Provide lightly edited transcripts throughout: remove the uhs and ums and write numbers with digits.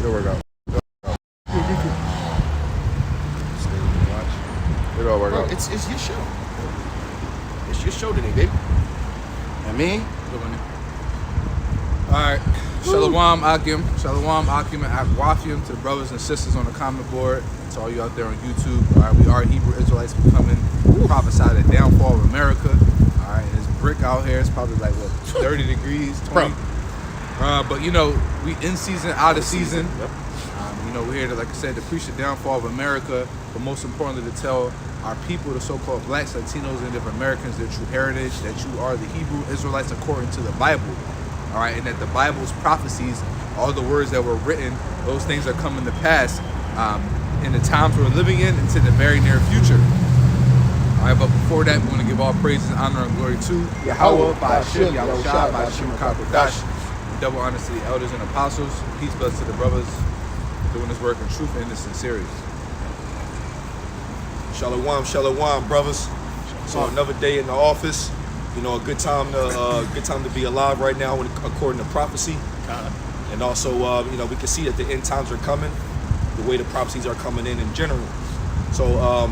It'll work out. It'll work out. It's your show. It's your show today, baby. And me? All right. Shalom Akim. Shalom Akim and Akwafim to the brothers and sisters on the comment board. To all you out there on YouTube. All right, we are Hebrew Israelites. We come in, prophesy the downfall of America. All right, and it's brick out here. It's probably like, what, 30 degrees, 20? But, you know, we in season, out of season. Yep. You know, we're here to, like I said, to preach the downfall of America, but most importantly to tell our people, the so-called blacks, Latinos, and Native Americans, their true heritage, that you are the Hebrew Israelites according to the Bible. All right, and that the Bible's prophecies, all the words that were written, those things are coming to pass in the times we're living in and to the very near future. All right, but before that, we want to give all praises, honor, and glory to Yahweh, Ba'ashem, Yahushua, Ba'ashem, Kakodash. Double honor to the elders and apostles. Peace, bless to the brothers doing this work in truth and in sincerity. Shalom, shalom, brothers. So another day in the office. You know, a good time to be alive right now, according to prophecy. And also, you know, we can see that the end times are coming, the way the prophecies are coming in general. So,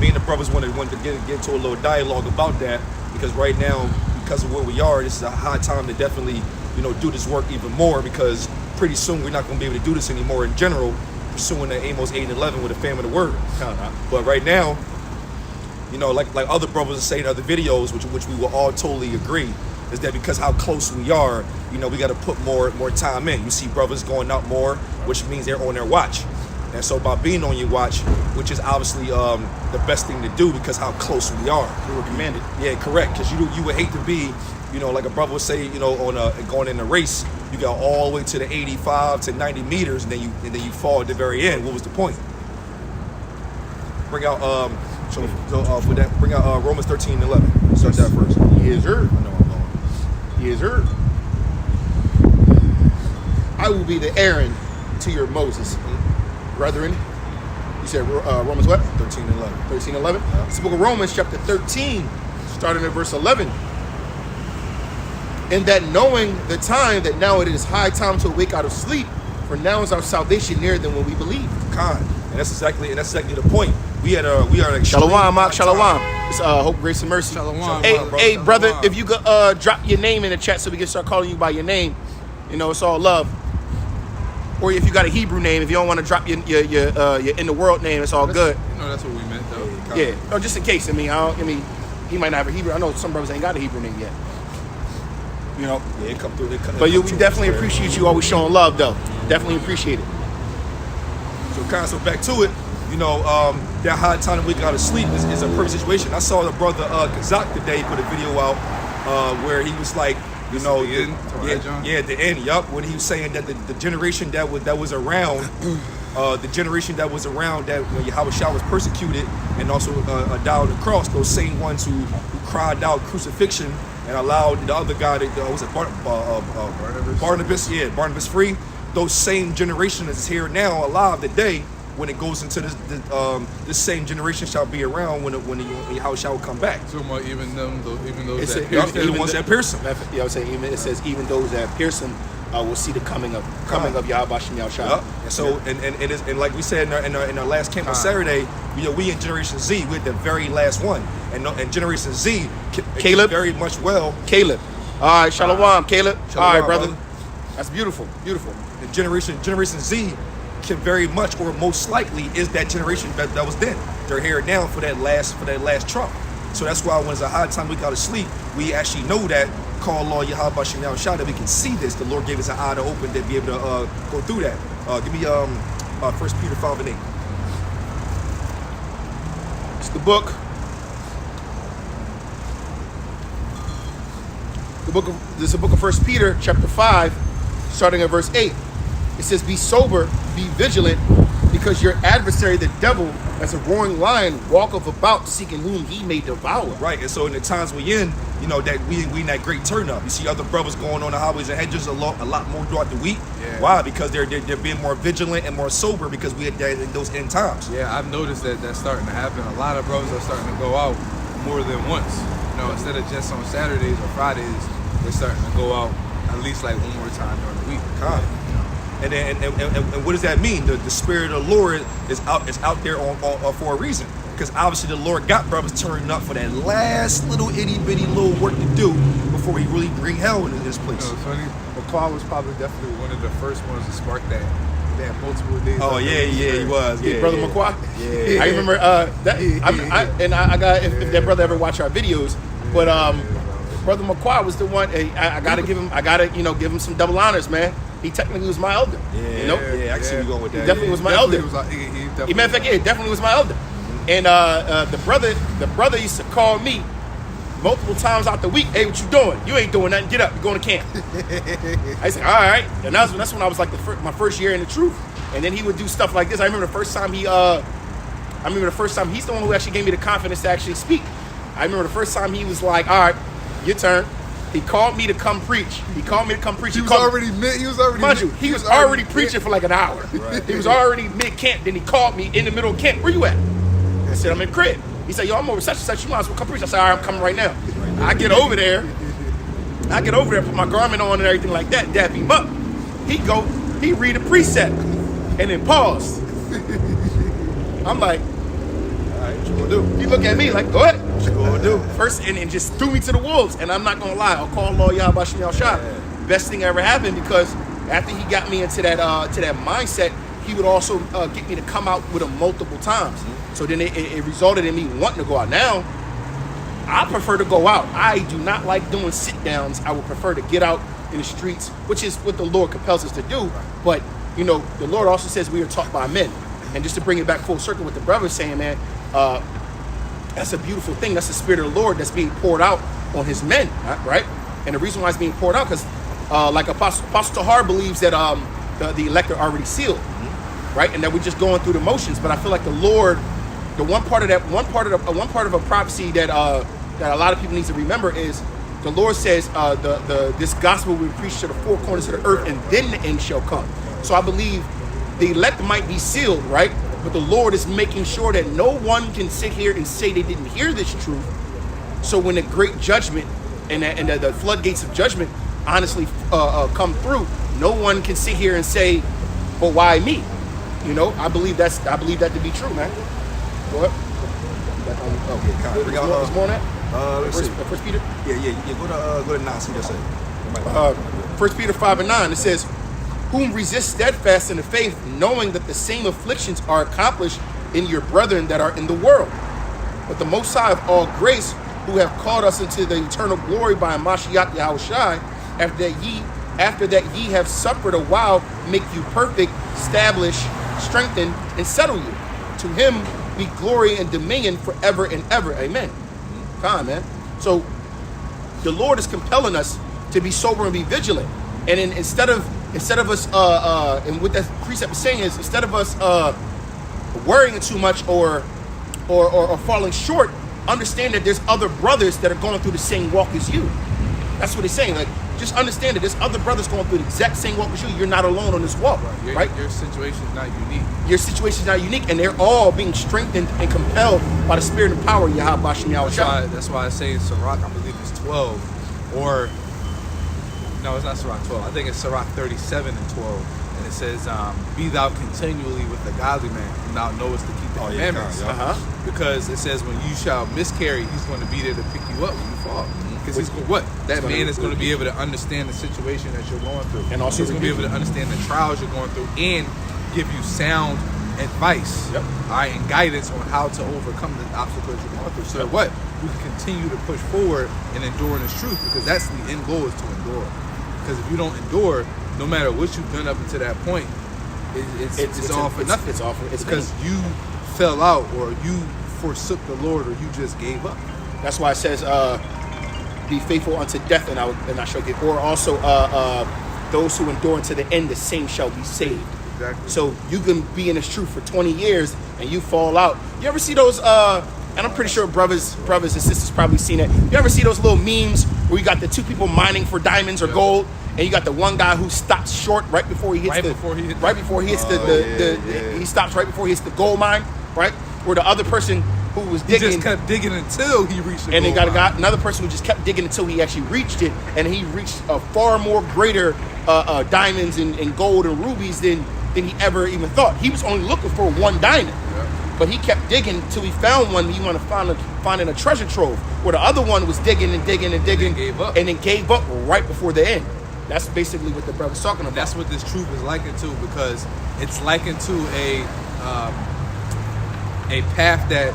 me and the brothers wanted to get into a little dialogue about that, because right now, because of where we are, this is a high time to definitely, you know, do this work even more, because pretty soon we're not going to be able to do this anymore in general, pursuing the Amos 8 and 11 with the famine of the word. But right now, you know, like other brothers are saying in other videos, which we will all totally agree, is that because how close we are, you know, we got to put more time in. You see brothers going out more, which means they're on their watch. And so by being on your watch, which is obviously the best thing to do, because how close we are. We recommend it. Yeah, correct. Because you would hate to be, you know, like a brother would say, you know, going in a race, you got all the way to the 85 to 90 meters, and then you fall at the very end. What was the point? Bring out for that, bring out Romans 13 and 11. Start that first. Yes, sir. I know I'm going. Yes, sir. I will be the Aaron to your Moses. Brethren, you said Romans what? 13 and 11. 13, 11? Yeah. It's the book of Romans, chapter 13, starting at verse 11. And that knowing the time, that now it is high time to awake out of sleep, for now is our salvation nearer than when we believed. And that's exactly the point. We are like Shalom, Mark, Shalom. It's hope, grace, and mercy. Shalom. Hey, brother, if you could drop your name in the chat so we can start calling you by your name. You know, it's all love. Or if you got a Hebrew name, if you don't want to drop your in the world name, it's all good. You know, that's what we meant, though. Yeah. No, just in case. I mean, he might not have a Hebrew. I know some brothers ain't got a Hebrew name yet. You know. Yeah, it come through. But we definitely appreciate you always showing love, though. Definitely appreciate it. So back to it. You know, that high time to wake out of sleep is a perfect situation. I saw the brother Kazak today put a video out where he was like, you know, the end. Yup, when he was saying that the generation that was around, that when Yahweh was persecuted and also died on the cross, those same ones who cried out crucifixion and allowed the other guy that was it Barnabas? Yeah, Barnabas free. Those same generation is here now, alive today. When it goes into this same generation shall be around when Yahweh shall come back. So even those that ones that pierce him. Yeah, I would say it says even those that pierce him will see the coming of Yahweh Shem Yahushua. Yep. And so and like we said in our last camp on Saturday, we in Generation Z, we're the very last one, and Generation Z, Caleb, very much well. Caleb, all right, Shalom, Caleb. Shalom, all right, brother. That's beautiful. The Generation Z can very much or most likely is that generation that was then. They're here now for that last trump. So that's why when it's a high time we got to sleep, we actually know that call Lord Yahweh Shem Yahushua, that we can see this. The Lord gave us an eye to open to be able to go through that. Give me 1 Peter 5 and 8. It's the book. This is the book of 1 Peter, chapter 5, starting at verse 8. It says, be sober, be vigilant, because your adversary, the devil, as a roaring lion, walketh about seeking whom he may devour. Right, and so in the times we in, you know, that we in that great turn up. You see other brothers going on the highways and hedges a lot more throughout the week. Yeah. Why? Because they're being more vigilant and more sober because we had in those end times. Yeah, I've noticed that that's starting to happen. A lot of brothers are starting to go out more than once. You know, instead of just on Saturdays or Fridays, they're starting to go out at least like one more time during the week. And And what does that mean? The Spirit of the Lord is out there on for a reason. Because obviously the Lord got brothers turning up for that last little itty bitty little work to do before he really bring hell into this place. You know, funny. McQuarrie was probably definitely one of the first ones to spark that multiple days. Oh yeah, he was. Yeah, brother McQuarrie. Yeah. I remember that. I got if that brother ever watch our videos, but brother McQuarrie was the one. I gotta give him. Give him some double honors, man. He technically was my elder. Yeah, I can see you going with that. He definitely was my elder. Matter of fact, it definitely was my elder. And the brother used to call me multiple times out the week. Hey, what you doing? You ain't doing nothing. Get up. You're going to camp. I said, all right. And that's when I was like my first year in the truth. And then he would do stuff like this. I remember the first time he's the one who actually gave me the confidence to actually speak. I remember the first time he was like, all right, your turn. He called me to come preach. He was already preaching for like an hour. Right. He was already mid-camp. Then he called me in the middle of camp. Where you at? I said, I'm in crib. He said, yo, I'm over such and such. You might as well come preach. I said, all right, I'm coming right now. I get over there, put my garment on and everything like that, dap him up. He read a precept and then pause. I'm like, all right, what you gonna do? He look at me like, go ahead. What you gonna do? First, and just threw me to the wolves. And I'm not gonna lie, I'll call Lord Yahweh Shem Yahushua. Best thing ever happened, because after he got me into that mindset, he would also get me to come out with him multiple times. Mm-hmm. So then it resulted in me wanting to go out. Now, I prefer to go out. I do not like doing sit-downs. I would prefer to get out in the streets, which is what the Lord compels us to do. But, the Lord also says we are taught by men. And just to bring it back full circle, what the brother's saying, man, that's a beautiful thing. That's the Spirit of the Lord that's being poured out on his men, right? And the reason why it's being poured out, because like Apostle Tahar believes that the elect are already sealed, right? And that we're just going through the motions. But I feel like the Lord, one part of a prophecy that a lot of people need to remember is the Lord says this gospel will be preached to the four corners of the earth, and then the end shall come. So I believe the elect might be sealed, right? But the Lord is making sure that no one can sit here and say they didn't hear this truth. So when the great judgment and the floodgates of judgment honestly come through, no one can sit here and say, "Well, why me?" I believe that to be true, man. Go ahead. Bring out more on that. First Peter. Yeah. Go to 9. See what that say. 1 Peter 5:9. It says, "Whom resist steadfast in the faith, knowing that the same afflictions are accomplished in your brethren that are in the world. But the Most High of all grace, who have called us into the eternal glory by Mashiach Yahushai, after that ye have suffered a while, make you perfect, establish, strengthen, and settle you. To him be glory and dominion forever and ever." Amen. Come on, man. So the Lord is compelling us to be sober and be vigilant. And then instead of us, and what that precept is saying is, instead of us worrying too much or falling short, understand that there's other brothers that are going through the same walk as you. That's what he's saying. Like, just understand that there's other brothers going through the exact same walk as you. You're not alone on this walk, right? Your situation is not unique. Your situation is not unique, and they're all being strengthened and compelled by the Spirit and power of Yahweh Shem Yahushua. That's why I say in Sirach, I believe it's 12, or no, it's not Sirach 12. I think it's Sirach 37 and 12. And it says, "Be thou continually with the godly man, and thou knowest to keep the commandments." Because it says, when you shall miscarry, he's going to be there to pick you up when you fall. Because that man is going to be able to understand the situation that you're going through. And also he's going to be able to understand the trials you're going through and give you sound advice, all right, and guidance on how to overcome the obstacles you're going through. So that we can continue to push forward and endure in this truth, because that's the end goal, is to endure. Because if you don't endure, no matter what you've done up until that point, it's all for nothing. It's because you fell out, or you forsook the Lord, or you just gave up. That's why it says, "Be faithful unto death, and I shall give." Or also, "Those who endure unto the end, the same shall be saved." Exactly. So you can be in this truth for 20 years and you fall out. You ever see those? And I'm pretty sure brothers and sisters probably seen it. You ever see those little memes where you got the two people mining for diamonds or gold, and you got the one guy who stops short right before he hits he stops right before he hits the gold mine, right? Where the other person who was He digging. just kept digging until he reached the And then gold got a mine. guy, another person who just kept digging until he actually reached it, and he reached a far more greater diamonds and gold and rubies than he ever even thought. He was only looking for one diamond, but he kept digging until he found one. He wanted to find a treasure trove, where the other one was digging and digging and digging, And then gave up. right before the end. That's basically what the brother's talking about. That's what this truth is likened to, because it's likened to a path that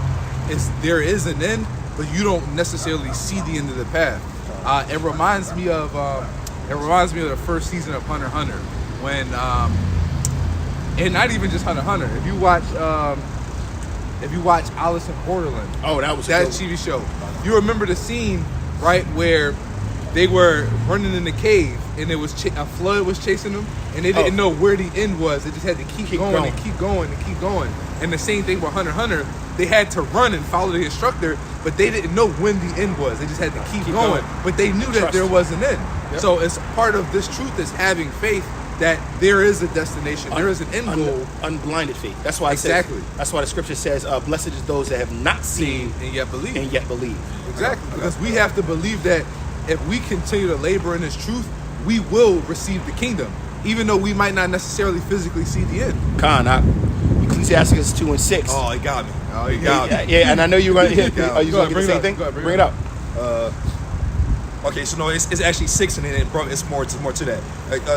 there is an end, but you don't necessarily see the end of the path. It reminds me of the first season of Hunter x Hunter, when and not even just Hunter x Hunter. If you watch Alice in Borderland, that was that cool. TV show, you remember the scene, right, where they were running in the cave and it was a flood was chasing them, and they didn't know where the end was. They just had to keep going and keep going and keep going. And the same thing with Hunter x Hunter. They had to run and follow the instructor, but they didn't know when the end was. They just had to keep going. But they knew that there was an end. Yep. So it's part of this truth is having faith that there is a destination, there is an end goal. Unblinded faith. That's why Exactly. That's why the scripture says, "Blessed is those that have not seen And yet believe. and yet believe." Exactly. Because we have to believe that if we continue to labor in this truth, we will receive the kingdom, even though we might not necessarily physically see the end. Ecclesiastes 2:6. Oh, he got me. Oh, he yeah, got yeah, and I know you're going to. Go Are you going to bring the it same up. thing? Go ahead, Bring it up. Okay, so no, it's actually 6, and then it's more to that.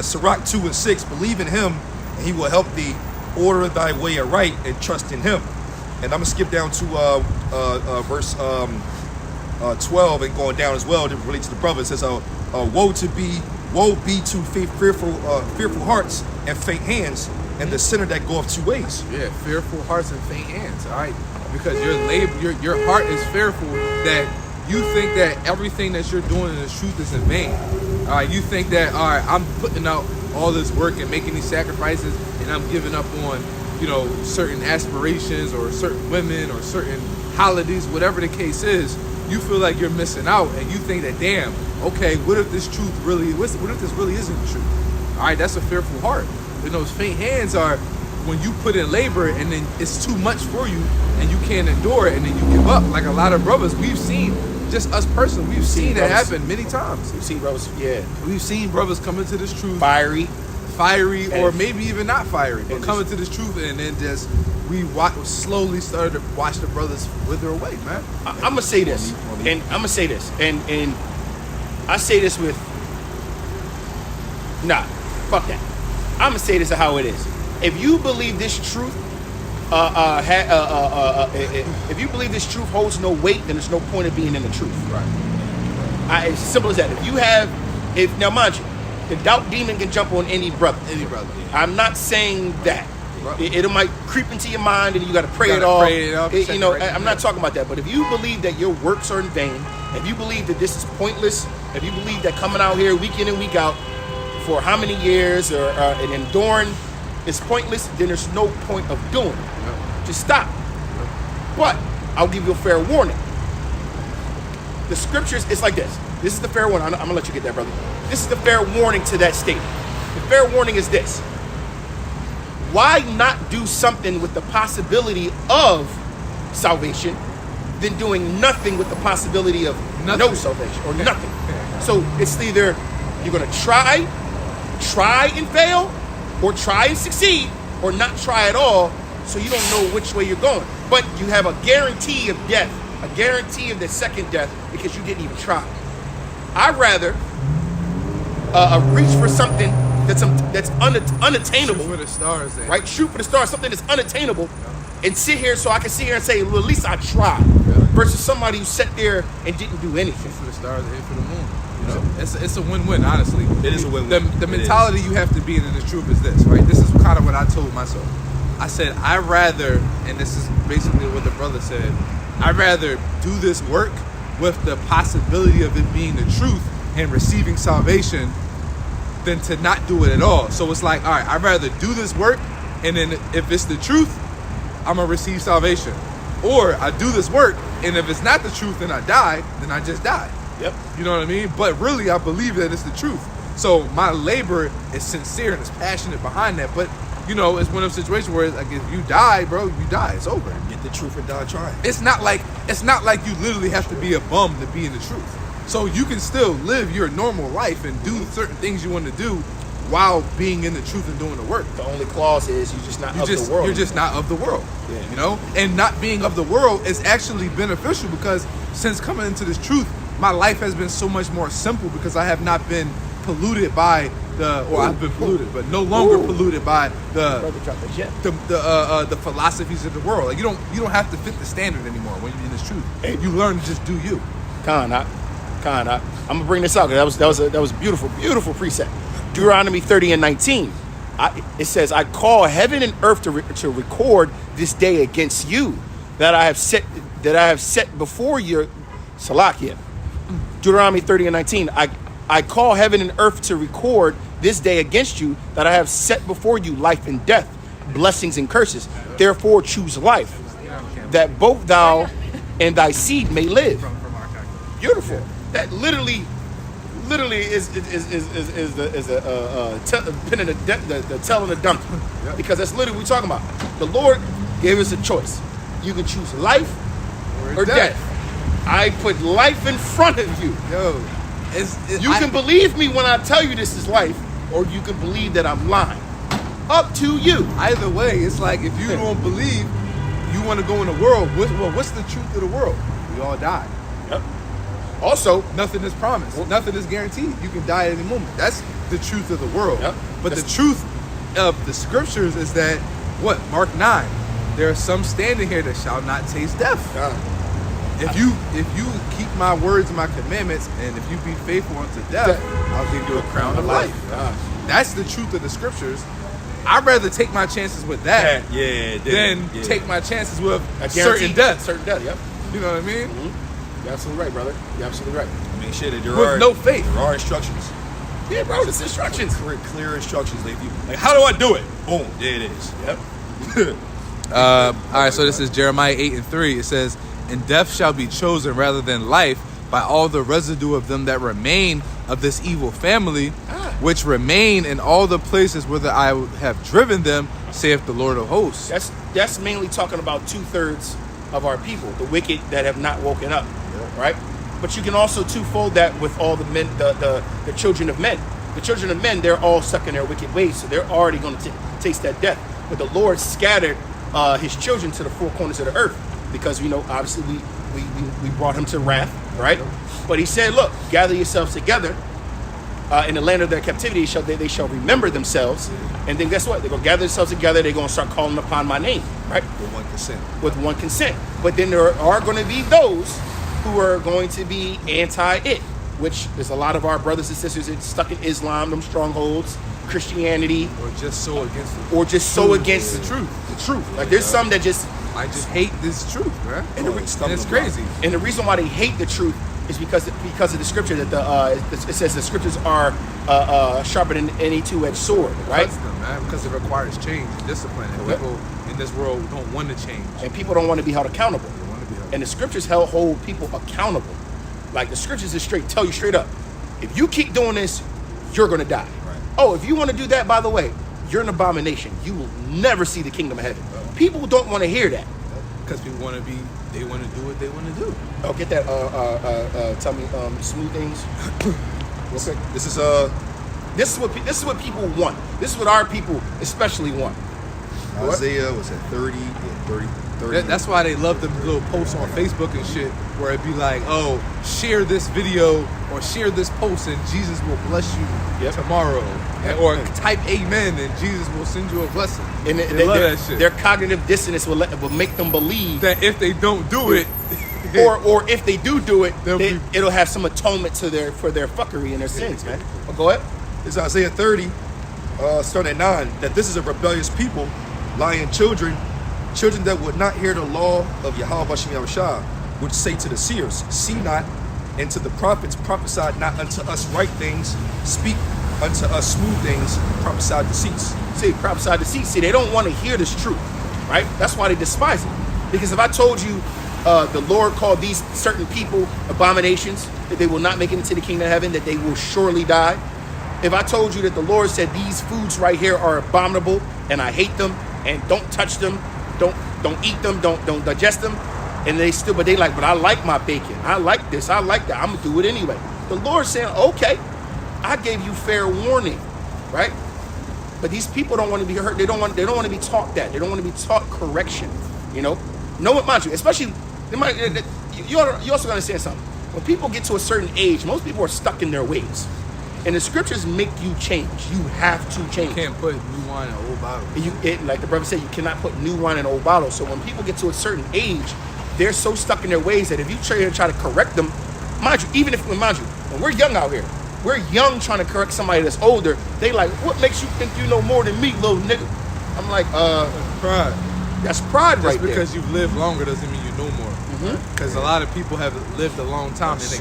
Sirach 2:6. Believe in him, and he will help thee. Order thy way aright, and trust in him. And I'm gonna skip down to verse 12 and going down as well to relate to the brother. It says, woe be to fearful hearts and faint hands, and the sinner that goeth two ways. Yeah, fearful hearts and faint hands. All right, because your heart is fearful that you think that everything that you're doing in the truth is in vain. All right, you think that I'm putting out all this work and making these sacrifices, and I'm giving up on certain aspirations or certain women or certain holidays, whatever the case is. You feel like you're missing out, and you think that, damn, okay, what if this truth really? What if this really isn't the truth? All right, that's a fearful heart. And those faint hands are when you put in labor and then it's too much for you and you can't endure it, and then you give up. Like a lot of brothers we've seen, just us personally, we've seen that happen many times. We've seen brothers, yeah, We've seen brothers come into this truth fiery, or maybe even not fiery, but come into this truth, and then just slowly started to watch the brothers wither away, man. I'm gonna say this, and I'm gonna say this, and I say this with, fuck that. I'm gonna say this how it is. If you believe this truth, if you believe this truth holds no weight, then there's no point of being in the truth. Right. It's simple as that. Now mind you, the doubt demon can jump on any brother. Yeah. I'm not saying that. Right. It might creep into your mind and you got to pray it off. I'm not talking about that. But if you believe that your works are in vain, if you believe that this is pointless, if you believe that coming out here week in and week out for how many years and enduring is pointless, then there's no point of doing it. Yeah. Just stop. But I'll give you a fair warning. The scriptures, it's like this. This is the fair warning. I'm going to let you get that, brother. This is the fair warning to that statement. The fair warning is this. Why not do something with the possibility of salvation than doing nothing with the possibility of no salvation or nothing? So it's either you're going to try and fail, or try and succeed, or not try at all, so you don't know which way you're going. But you have a guarantee of death, a guarantee of the second death, because you didn't even try. I'd rather reach for something that's unattainable. Shoot for the stars, then. Right? Shoot for the stars, something that's unattainable, and sit here so I can sit here and say, well, at least I tried. Versus somebody who sat there and didn't do anything. Shoot for the stars and aim for the moon. It's a win-win, honestly. It is a win-win. The mentality you have to be in the truth is this, right? This is kind of what I told myself. I said, I'd rather, and this is basically what the brother said, I'd rather do this work with the possibility of it being the truth and receiving salvation than to not do it at all. So it's like, all right, I'd rather do this work, and then if it's the truth, I'm going to receive salvation. Or I do this work, and if it's not the truth and I die, then I just die. Yep. You know what I mean? But really, I believe that it's the truth. So my labor is sincere and is passionate behind that. But you know, it's one of those situations where like if you die, bro, you die. It's over. Get the truth and die trying. It's not like you literally have to be a bum to be in the truth. So you can still live your normal life and do certain things you want to do while being in the truth and doing the work. The only clause is you're just not of the world. You're just not of the world. Yeah. You know? And not being of the world is actually beneficial because since coming into this truth, my life has been so much more simple because I have not been polluted by I've been polluted, but no longer polluted by the philosophies of the world. Like you don't have to fit the standard anymore when you're in this truth. Hey. You learn to just do you. I'm gonna bring this out because that was beautiful, beautiful precept. Deuteronomy 30:19. It says, "I call heaven and earth to record this day against you that I have set before your Salakia." Deuteronomy 30:19. I call heaven and earth to record this day against you that I have set before you life and death, blessings and curses. Therefore choose life, that both thou and thy seed may live. Beautiful. That literally is the pin in the tail in the dump, because that's literally what we're talking about. The Lord gave us a choice. You can choose life or death. I put life in front of you. Yo, you can believe me when I tell you this is life, or you can believe that I'm lying. Up to you. Either way, it's like if you don't believe, you want to go in the world. What's the truth of the world? We all die. Yep. Also, nothing is promised. Nothing is guaranteed. You can die at any moment. That's the truth of the world. Yep. But the truth of the scriptures is that, Mark 9, there are some standing here that shall not taste death. If you keep my words and my commandments, and if you be faithful unto death, I'll give you a crown of life. That's the truth of the scriptures. I'd rather take my chances with that than take my chances with certain death. Certain death, yep. You know what I mean? Mm-hmm. You're absolutely right, brother. You're absolutely right. I mean, shit, no faith. There are instructions. Yeah, bro, it's instructions. Clear instructions. Like, how do I do it? Boom, there it is. Yep. All right, so this is Jeremiah 8:3. It says, "And death shall be chosen rather than life by all the residue of them that remain of this evil family, which remain in all the places whither I have driven them, saith the Lord of hosts." That's mainly talking about 2/3 of our people, the wicked that have not woken up, right? But you can also twofold that with all the men, the children of men. The children of men, they're all stuck in their wicked ways, so they're already going to taste that death. But the Lord scattered his children to the four corners of the earth, because obviously we brought him to wrath, right? But he said, look, gather yourselves together in the land of their captivity. They shall remember themselves, and then guess what? They're gonna gather themselves together. They're gonna start calling upon my name, right? With one consent. But then there are going to be those who are going to be anti-it, which is a lot of our brothers and sisters that's stuck in Islam, them strongholds, Christianity, or just so against the truth. Like there's some that I just hate this truth, right? And it's crazy. And the reason why they hate the truth is because of the scripture that it says the scriptures are sharper than any two-edged sword, right? Cuts them, man, because it requires change and discipline, and people in this world don't want to change, and people don't want to be held accountable. And the scriptures hold people accountable. Like the scriptures is tell you straight up, if you keep doing this, you're gonna die. Right. Oh, if you want to do that, by the way, you're an abomination. You will never see the kingdom of heaven. People don't want to hear that. Because people want to they want to do what they want to do. Oh, get that. Tell me, smooth things. Okay. This is what people want. This is what our people especially want. Isaiah was at 30. That's why they love them little posts on Facebook and shit, where it'd be like, oh, share this video or share this post and Jesus will bless you tomorrow. Or type amen and Jesus will send you a blessing. And they love that shit. Their cognitive dissonance will make them believe that if they don't do it, or if they do it, it'll have some atonement for their fuckery and their sins, man. Well, go ahead. It's Isaiah 30, starting at 9, that this is a rebellious people, lying children that would not hear the law of Yahweh Bashem Yahushua, which say to the seers, see not, and to the prophets, prophesy not unto us right things, speak unto us smooth things, prophesy deceits. See, prophesy deceits. See, they don't want to hear this truth, right? That's why they despise it. Because if I told you the Lord called these certain people abominations, that they will not make it into the kingdom of heaven, that they will surely die, If I told you that the Lord said these foods right here are abominable and I hate them and don't touch them, don't eat them, don't digest them, and but I like my bacon. I like this. I like that. I'm gonna do it anyway. The Lord's saying, okay, I gave you fair warning, right? But these people don't want to be hurt. They don't want to be taught that. They don't want to be taught correction. You know what, mind you, especially you also gotta understand something. When people get to a certain age, most people are stuck in their ways. And the scriptures make you change. You have to change. You can't put new wine in old bottles. Like the brother said, you cannot put new wine in old bottles. So when people get to a certain age, they're so stuck in their ways that if you try to correct them, mind you, when we're young out here, we're young trying to correct somebody that's older, they like, what makes you think you know more than me, little nigga? I'm like, pride. That's pride Just right there. because you've lived longer doesn't mean you know more. Because a lot of people have lived a long time and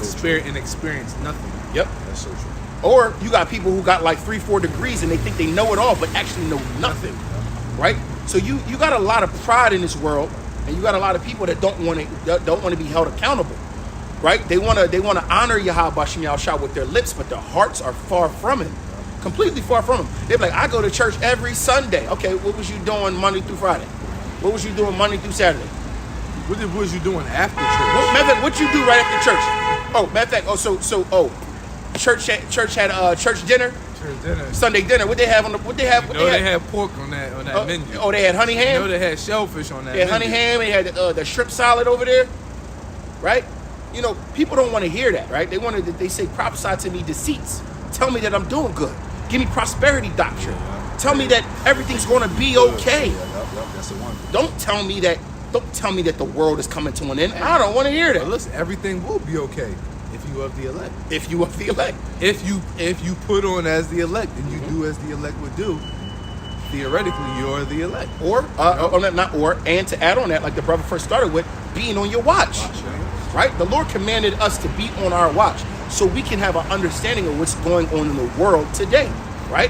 experienced nothing. Yep. That's so true. Or you got people who got like 3-4 degrees and they think they know it all, but actually know nothing, right? So you got a lot of pride in this world, and you got a lot of people that don't want to be held accountable, right? They want to honor Yahweh Bashim Yahushua with their lips, but their hearts are far from Him, completely far from Him. They're like, I go to church every Sunday. Okay, what was you doing Monday through Friday? What was you doing Monday through Saturday? What was you doing after church? What you do right after church? Oh, matter of fact, church had church dinner. Church dinner. Sunday dinner. What they have? They had pork on that menu. Oh, they had honey ham. They had shellfish on that They had honey ham. They had the shrimp salad over there, right? People don't want to hear that, right? They say, prophesy to me deceits. Tell me that I'm doing good. Give me prosperity doctrine. Tell me that everything's going to be okay. That's the one. Don't tell me that the world is coming to an end. I don't want to hear that. But listen, everything will be okay if you of the elect. If you of the elect. If you put on as the elect and you do as the elect would do, theoretically you're the elect. And to add on that, like the brother first started with, being on your watch. Right? The Lord commanded us to be on our watch so we can have an understanding of what's going on in the world today. Right?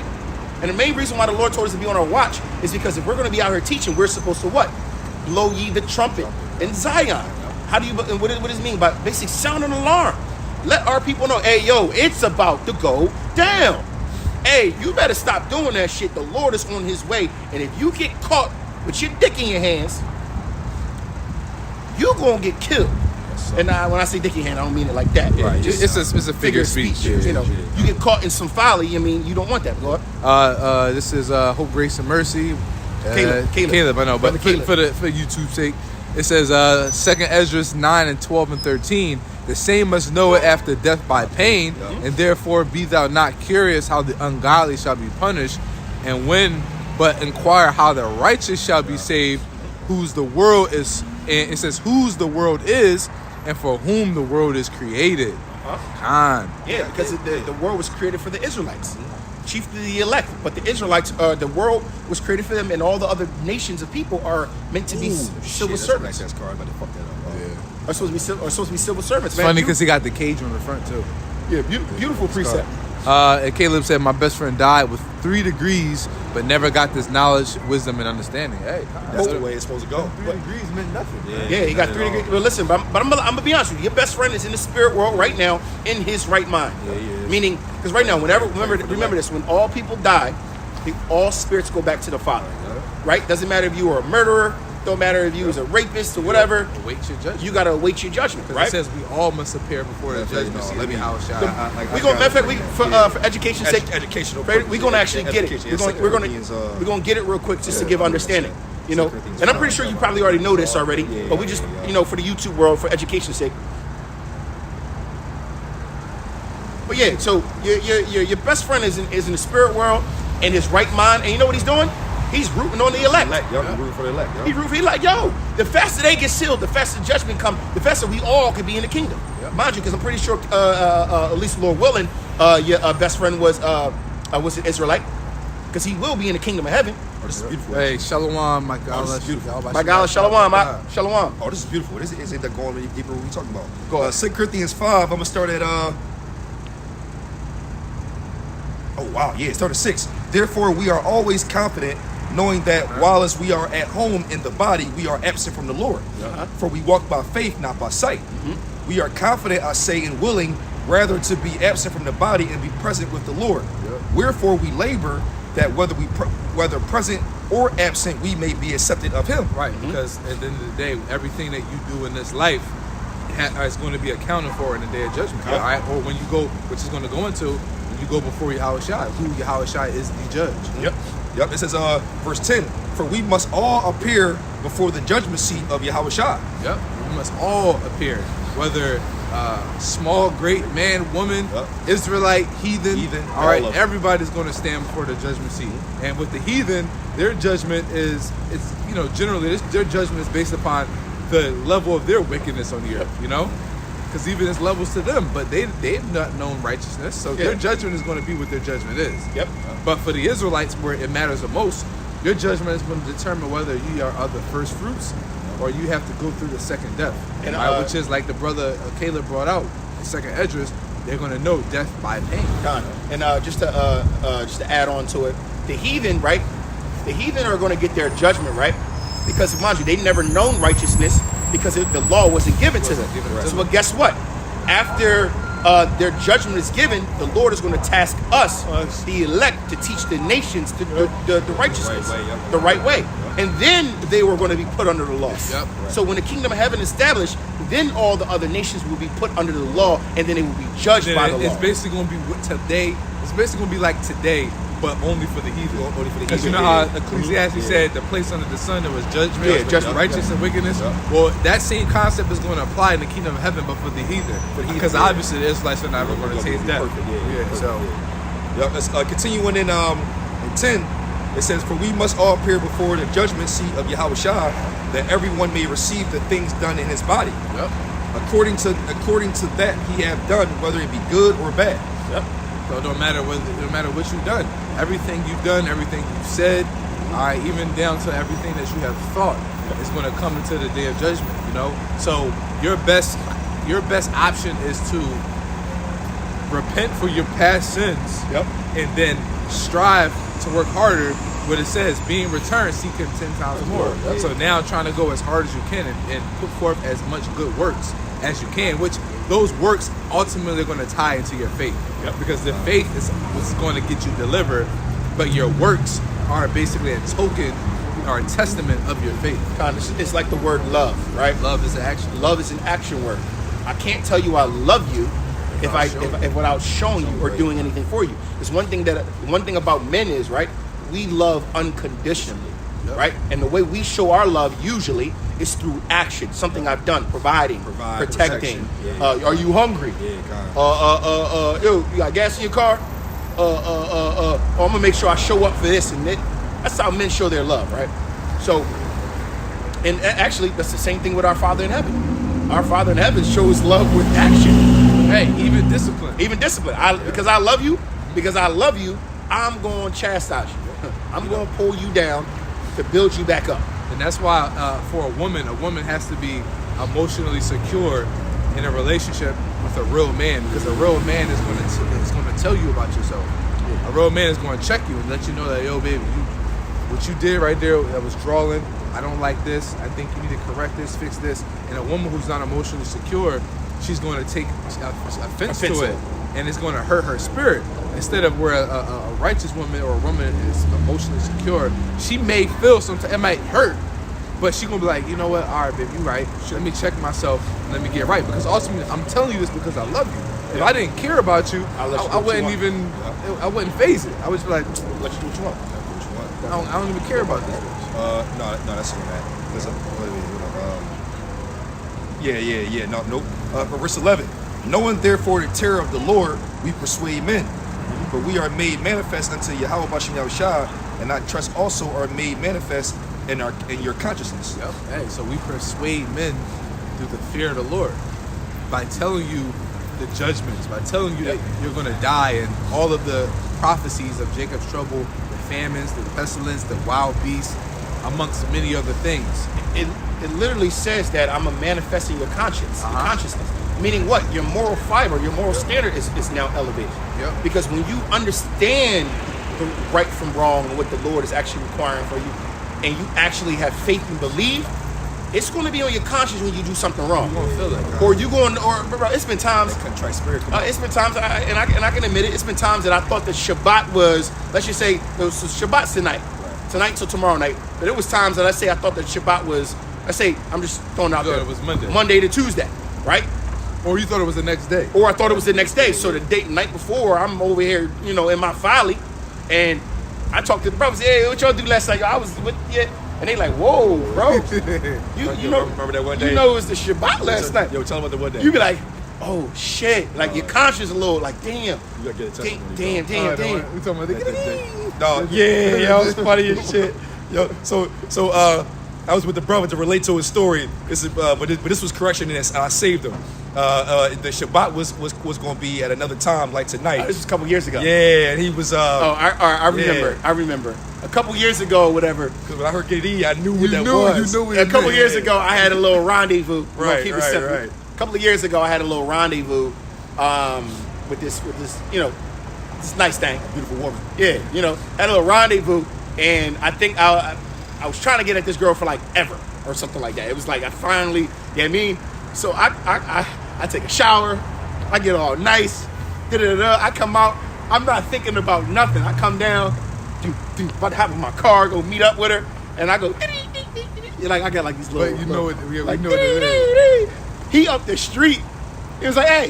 And the main reason why the Lord told us to be on our watch is because if we're going to be out here teaching, we're supposed to what? Blow ye the trumpet in Zion. How do you, what does it mean by basically sound an alarm? Let our people know, hey, yo, it's about to go down. Hey, you better stop doing that shit. The Lord is on His way. And if you get caught with your dick in your hands, you're going to get killed. And when I say dick in your hand, I don't mean it like that. Right. It's a figure of speech. You get caught in some folly. I mean, you don't want that, Lord. This is Hope, Grace, and Mercy. Caleb, I know, but for YouTube's sake, it says 2nd Ezra 9 and 12 and 13. The same must know it after death by pain, and therefore be thou not curious how the ungodly shall be punished, but inquire how the righteous shall be saved, whose the world is. And it says whose the world is, and for whom the world is created. Yeah, because the world was created for the Israelites, chiefly the elect. But the Israelites, the world was created for them, and all the other nations of people are meant to be civil servants. That's card. I'm about to fuck that up. Are supposed to be civil servants. It's funny because he got the cage on the front too. Yeah, beautiful precept. And Caleb said, my best friend died with 3 degrees, but never got this knowledge, wisdom, and understanding. Hey, that's the way it's supposed to go. 3 degrees meant nothing. Yeah, he got 3 degrees. But listen, I'm gonna be honest with you. Your best friend is in the spirit world right now, in his right mind. Yeah, he is. Meaning, because right now, remember this: when all people die, all spirits go back to the Father. Right? Doesn't matter if you were a murderer. Don't matter if you was a rapist or whatever. Await your judgment. You gotta await your judgment, right? It says we all must appear before the judgment. Let me house. For education's sake, educational. We're gonna actually get it. We're gonna get it real quick just to give understanding. And I'm pretty sure you probably already know this already, but we just for the YouTube world, for education's sake. But yeah, so your best friend is in the spirit world in his right mind, and you know what he's doing? He's rooting on the elect. Rooting for the elect. He's rooting. He's like, yo, the faster they get sealed, the faster judgment come, the faster we all could be in the kingdom. Mind you, because I'm pretty sure, at least Lord willing, your best friend was an Israelite, because he will be in the kingdom of heaven. Oh, this is beautiful. Hey, shalom, my God. This is beautiful. My God, shalom, shalom. Oh, this is beautiful. This isn't that going any deeper what we talking about. Go ahead. 2 Corinthians 5. I'm gonna start at start at 6. Therefore, we are always confident, knowing that whilst we are at home in the body, we are absent from the Lord. For we walk by faith, not by sight. We are confident, I say, and willing rather to be absent from the body and be present with the Lord. Wherefore we labor that whether present or absent, we may be accepted of him. Right, because at the end of the day, everything that you do in this life is going to be accounted for in the day of judgment. Yep. All right, or when you go, which is going to go into when you go before Yahweh Shai, who Yahweh Shai is the judge. Yep. It says, verse 10, for we must all appear before the judgment seat of Yahweh Shai. Yep, we must all appear, whether small, great, man, woman, Israelite, heathen. All right, everybody's going to stand before the judgment seat. And with the heathen, their judgment is, it's generally their judgment is based upon the level of their wickedness on the earth. Because even there's levels to them, but they've not known righteousness, so their judgment is going to be what their judgment is. Yep. But for the Israelites, where it matters the most, your judgment is going to determine whether you are the first fruits or you have to go through the second death, and which is like the brother Caleb brought out, the second Esdras. They're going to know death by pain. And just to add on to it, the heathen, right? The heathen are going to get their judgment, right? Because mind you, they never known righteousness because the law wasn't given to them. But guess what? After their judgment is given, the Lord is going to task us, the elect, to teach the nations the righteousness, the right way. And then they were going to be put under the law. So when the kingdom of heaven is established, then all the other nations will be put under the law, and then they will be judged by the law. It's basically going to be today. It's basically going to be like today, but only for the heathen. Because you know how Ecclesiastes said the place under the sun there was judgment, righteousness and wickedness. Well, that same concept is going to apply in the kingdom of heaven, but for the heathen. Because obviously the Israelites are never going to taste death. Let's continuing in 10. It says, for we must all appear before the judgment seat of Yahweh Shai, that everyone may receive the things done in his body. According to that he have done, whether it be good or bad. So no matter what you've done, everything you've done, everything you've said, all right, even down to everything that you have thought, is going to come into the day of judgment. So your best option is to repent for your past sins, and then strive to work harder. What it says, being returned, seek him 10 times more. So now trying to go as hard as you can and put forth as much good works as you can, which those works ultimately are going to tie into your faith. Because the faith is what's going to get you delivered, but your works are basically a token or a testament of your faith. It's like the word love, right? Love is an action. Love is an action word. I can't tell you I love you if without showing you or doing anything for you. It's one thing about men is, right, we love unconditionally, right? And the way we show our love usually is through action. Something I've done, providing, protecting. Are you hungry? You got gas in your car? I'm gonna make sure I show up for this and that. That's how men show their love, right? So, and actually, that's the same thing with our Father in heaven. Our Father in heaven shows love with action. Hey, even discipline. Because I love you, I'm going to chastise you. I'm going to pull you down to build you back up. And that's why for a woman has to be emotionally secure in a relationship with a real man, because a real man is going to tell you about yourself. A real man is going to check you and let you know that, yo, baby, what you did right there, that was drawing. I don't like this. I think you need to correct this, fix this. And a woman who's not emotionally secure, she's going to take offense to it, and it's going to hurt her spirit. Instead of where a righteous woman or a woman is emotionally secure, she may feel sometimes, it might hurt, but she's going to be like, you know what, all right, babe, you're right. Let me check myself and let me get right. Because ultimately, I'm telling you this because I love you. If I didn't care about you, I wouldn't phase it. I would just be like, let you do what you want. I don't even care about this. No, that's what that. Verse 11. Knowing therefore the terror of the Lord, we persuade men. For we are made manifest unto Yahweh Bashem Yahushua, and our trust also are made manifest in your consciousness. Hey, so we persuade men through the fear of the Lord by telling you the judgments, by telling you that you're going to die, and all of the prophecies of Jacob's trouble, the famines, the pestilence, the wild beasts, amongst many other things. It literally says that I'm manifesting your conscience, your consciousness. Meaning what? Your moral fiber, your moral standard is now elevated. Because when you understand the right from wrong and what the Lord is actually requiring for you, and you actually have faith and believe, it's going to be on your conscience when you do something wrong. You're gonna feel it. Or you going, or bro, it's been times. That contrite spirit. It's been times, and I can admit it. It's been times that I thought that Shabbat was. Let's just say it was Shabbat's tonight, tonight till tomorrow night. But it was times that I thought that Shabbat was. I say I'm just throwing out there. It was Monday. Monday to Tuesday, right? Or you thought it was the next day. Or I thought it was the next day. So the night before, I'm over here, in my folly, and I talked to the brothers. Hey, what y'all do last night? I was with you. And they like, whoa, bro. you know, remember that one day? You know it was the Shabbat last night. Yo, tell them about the one day. You be like, oh shit. Like your conscience a little like, damn. You gotta get a testimony. Damn. We talking about the No, yeah, it was funny as shit. Yo, so I was with the brother to relate to his story. This is, but this was correction, and I saved him. The Shabbat was going to be at another time, like tonight. This was a couple years ago. Yeah, and he was. I remember. Yeah. I remember. A couple years ago, whatever. Because when I heard KD, I knew what that was. You knew A couple years ago, I had a little rendezvous. We're gonna keep it simple. Right. A couple of years ago, I had a little rendezvous with this this nice thing. Beautiful woman. Yeah, had a little rendezvous, and I think I was trying to get at this girl for like ever or something like that. It was like I finally, you know what I mean? So I take a shower, I get all nice, I come out, I'm not thinking about nothing. I come down, about to hop in my car, go meet up with her, and I go, like I got like these little. But you know what? We like, know what it is. He up the street. He was like, "Hey,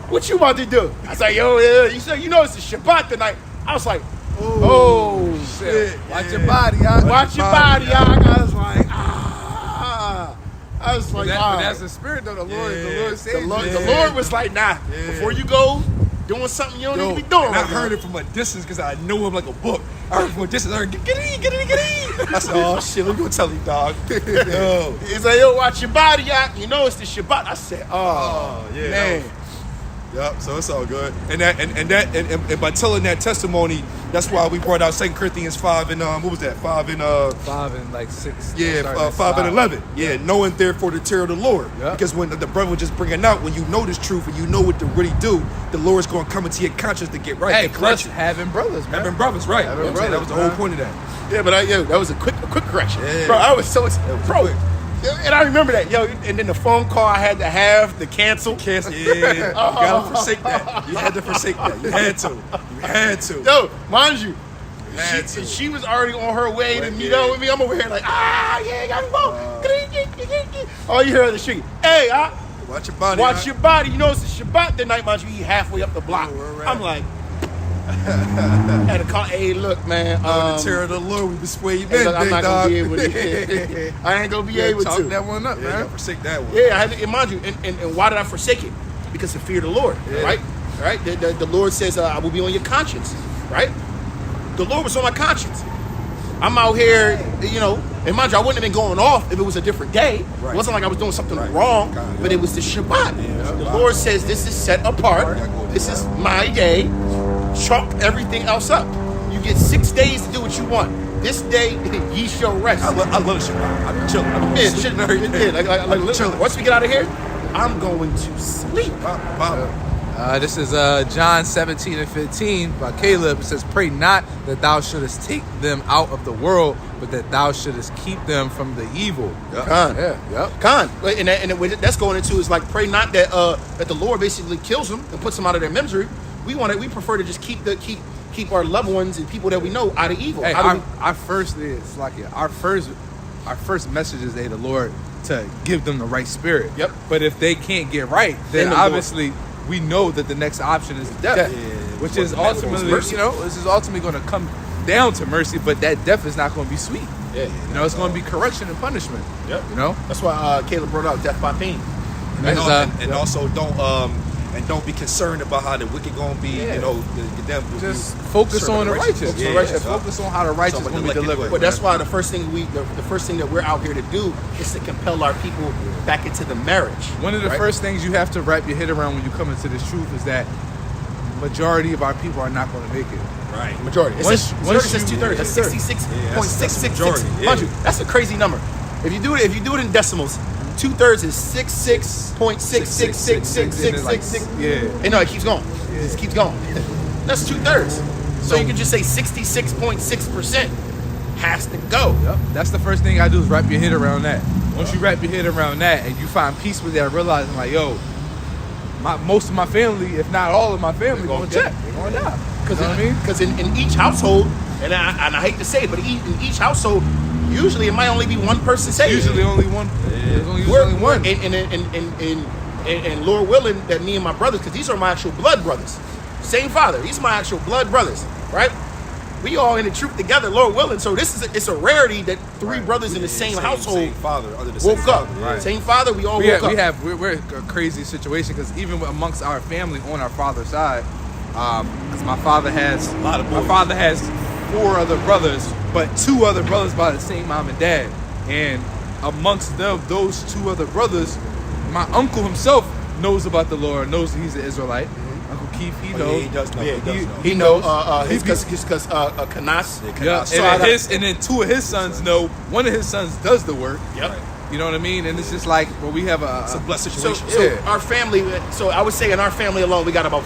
what you about to do?" I was like, "Yo, yeah." You said, it's a Shabbat tonight. I was like, "Oh shit! Watch your body, y'all. Watch your body, y'all." I was like, ah. I was like, but that's the spirit, though. The Lord said. The Lord was like, nah. Before you go doing something you don't need to be doing. And I heard it from a distance because I know him like a book. I heard from a distance. I heard, get in. I said, oh shit, let me go tell you, dog. Yo. He's like, yo, watch your body, y'all. It's the Shabbat. I said, oh yeah, man. Yep, so it's all good. And by telling that testimony, that's why we brought out 2 Corinthians 5 and what was that? 5 and like 6. Yeah, 5 and 11. Yeah, knowing therefore the terror of the Lord. Yeah. Because when the brother was just bringing out, when you know this truth and you know what to really do, the Lord's going to come into your conscience to get right. Hey, and plus correct you. having brothers, man. Having brothers, right. Having That was the whole point of that. Yeah, but that was a quick correction. Yeah. Bro, I was so excited. was Bro, quick. and I remember that, and then the phone call I had to have to cancel. Yeah, you gotta forsake that. You had to forsake that. You had to. Yo, mind you, had to. she was already on her way to meet up with me. I'm over here like, yeah, gotta go. All you hear on the street, hey, Watch your body. watch your body. It's a Shabbat tonight, mind you. He halfway up the block. right. I'm like, had to call. Hey, look, man. The terror of the Lord, we persuade Hey, men, look, I'm big not dog. gonna be able to. I ain't gonna be able Talk to. that one up, Yeah, you man. gotta forsake that one. Yeah, I had to, and mind you, and why did I forsake it? Because of fear of the Lord, right? Right? The Lord says, I will be on your conscience, right? The Lord was on my conscience. I'm out here, and mind you, I wouldn't have been going off if it was a different day. Right. It wasn't like I was doing something wrong, but it was the Shabbat. The Lord says, this is set apart. This is my day. Chalk everything else up. You get 6 days to do what you want. This day, ye shall rest. I love the Shabbat. I'm chilling. I'm sleeping every day. Like, chilling. once we get out of here, I'm going to sleep. This is John 17 and 15 by Caleb. It says, pray not that thou shouldest take them out of the world, but that thou shouldest keep them from the evil. Con. Yep. Con. And what that's going into is like, pray not that that the Lord basically kills them and puts them out of their misery. We prefer to just keep our loved ones and people that we know out of evil. Hey, our first message is the Lord to give them the right spirit. Yep. But if they can't get right, then the obviously we know that the next option is death, which is ultimately, this is ultimately going to come down to mercy. But that death is not going to be sweet. Yeah. It's going to be correction and punishment. Yep. That's why Caleb brought out death by pain. And also don't be concerned about how the wicked gonna be. Just focus on the righteous. Focus on how the righteous So, will be delivered. But that's why the first thing that we're out here to do is to compel our people back into the marriage. One of the first things you have to wrap your head around when you come into this truth is that majority of our people are not going to make it. Right. Majority. It says 2/3. That's 66.666. Mind you, that's a crazy number. If you do it in decimals, 2/3 is 66.6666666. Yeah. And no, it keeps going. It just keeps going. That's 2/3. So you can just say 66.6% has to go. Yep. That's the first thing I do is wrap your head around that. Once you wrap your head around that and you find peace with that, realizing like, yo, most of my family, if not all of my family, going to check. They're going to die. Because I mean, because in each household, and I hate to say it, but in each household, usually it might only be one person saved. Usually only one. There's only one. And Lord willing, that me and my brothers, because these are my actual blood brothers, same father. These are my actual blood brothers, right? We all in the troop together, Lord willing. So it's a rarity that three brothers in the same household, same father, under the same woke up. father, Right. Same father, we all woke up. We're in a crazy situation because even amongst our family on our father's side, because my father has A lot of boys. my father has 4 other brothers, but 2 other brothers by the same mom and dad, and amongst them, those 2 other brothers, my uncle himself knows about the Lord, knows that he's an Israelite. Uncle Keith, he knows. Yeah, he does know. Yeah, he does know. he know. He's Because Kanas. Yeah, So and then 2 of his sons know. One of his sons does the work. Yep. You know what I mean? And it's just like, well, we have It's a blessed So, situation. so Yeah. our family. So I would say in our family alone, we got about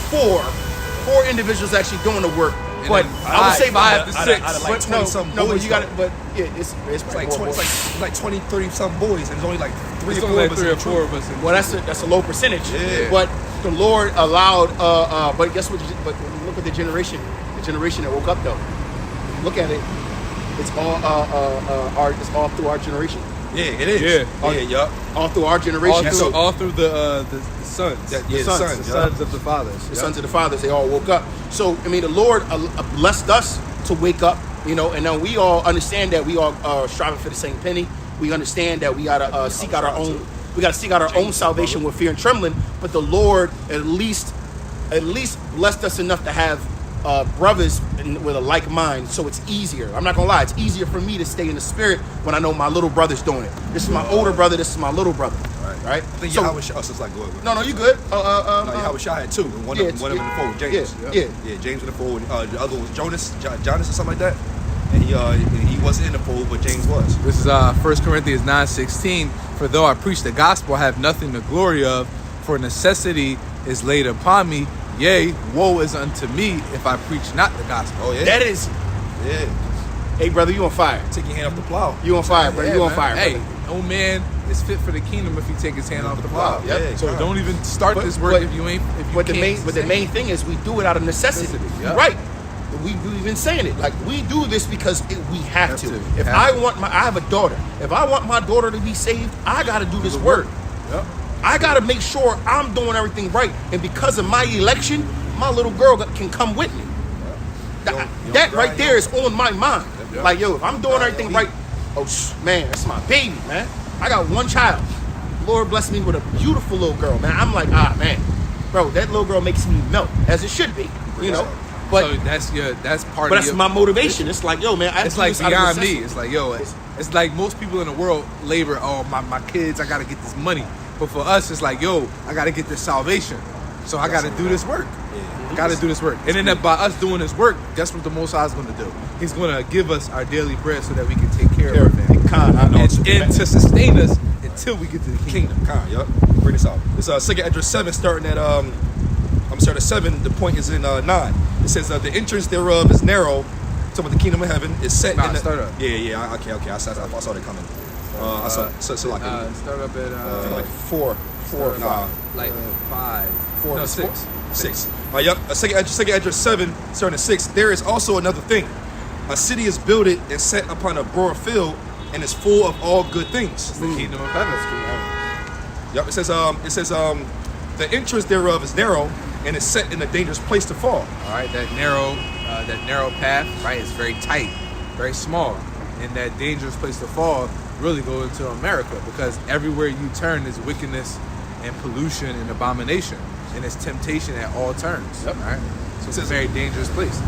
four individuals actually doing the work. And But then I would say five to out of- six. out of like but 20-something no, boys, but you got it. though. But yeah, it's It's like 20, it's like 20, 30 something boys, and there's only like 3 It's or 4 only like of us. 3 in or the 4 troop. of us. In the well, troop. that's a low percentage. Yeah. But the Lord allowed. But guess what? But when you look at the generation that woke up though. Look at it. It's all through our generation. Yeah, it is. Yeah. Yup. All through our generation. all through the sons. The sons, the yeah. sons of the fathers. The sons of the fathers, they all woke up. So, I mean, the Lord blessed us to wake up, you know, and now we all understand that we all are striving for the same penny. We understand that we gotta seek out our own. We gotta seek out our own salvation with fear and trembling. But the Lord at least blessed us enough to have brothers with a like mind, so it's easier. I'm not gonna lie, it's easier for me to stay in the spirit when I know my little brother's doing it. This is my older brother. This is my little brother. Right? I think So- Yahweh Shah, it's like, go ahead. No, you good. No, Yahweh Shah had 2. One yeah, of them in the fold, James. yeah. James in the fold. The other one was Jonas or something like that. And he wasn't in the fold, but James was. This is 1 Corinthians 9:16. For though I preach the gospel, I have nothing to glory of, for necessity is laid upon me. Yea, woe is unto me if I preach not the gospel. Oh, yeah. That is, Yeah. hey brother, you on fire. Take your hand off the plow. You on fire, brother. You on man. fire, Hey, brother. no man is fit for the kingdom if he take his hand off the plow. Yeah, So God. don't even start this work if you ain't. If you But can't the main thing is we do it out of necessity. Necessity, You're yeah. right. We've been saying it. Like we do this because we have to. If Have I to. want I have a daughter. If I want my daughter to be saved, I got to do this work. Yep. I got to make sure I'm doing everything right. And because of my election, my little girl can come with me. You don't That grind, right there is on my mind. Yep. Like, yo, if I'm doing everything right, man, that's my baby, man. I got one child. Lord bless me with a beautiful little girl, man. I'm like, man, bro, that little girl makes me melt, as it should be, you know. But so that's part but of that's your, my motivation. It's like, yo, man, I It's do like this out of beyond me. necessity. It's like, yo, it's like most people in the world labor, oh, my kids, I got to get this money. But for us, it's like, yo, I got to get this salvation. So I got to do this work. Got to do this work. And then by us doing this work, that's what the Most High is going to do. He's going to give us our daily bread so that we can take care of our family. And to sustain us until we get to the kingdom. Yup. Bring this out. It's 2nd Esdras 7, starting at I'm sorry, 7. The point is in 9. It says the entrance thereof is narrow. Talking about the kingdom of heaven is set in the. Start up. Yeah. Okay. I saw that coming. I saw like Start up at like four, nah, like 5. four, No, 6. 6. Yup. 2nd Esdras 7, starting at 6. There is also another thing. A city is builded and set upon a broad field, and is full of all good things. The kingdom of heaven. Yep. It says the entrance thereof is narrow, and is set in a dangerous place to fall. All right, that narrow path, right, is very tight, very small, and that dangerous place to fall really goes into America because everywhere you turn is wickedness and pollution and abomination, and it's temptation at all turns. Yep. All right, so it's a very dangerous place.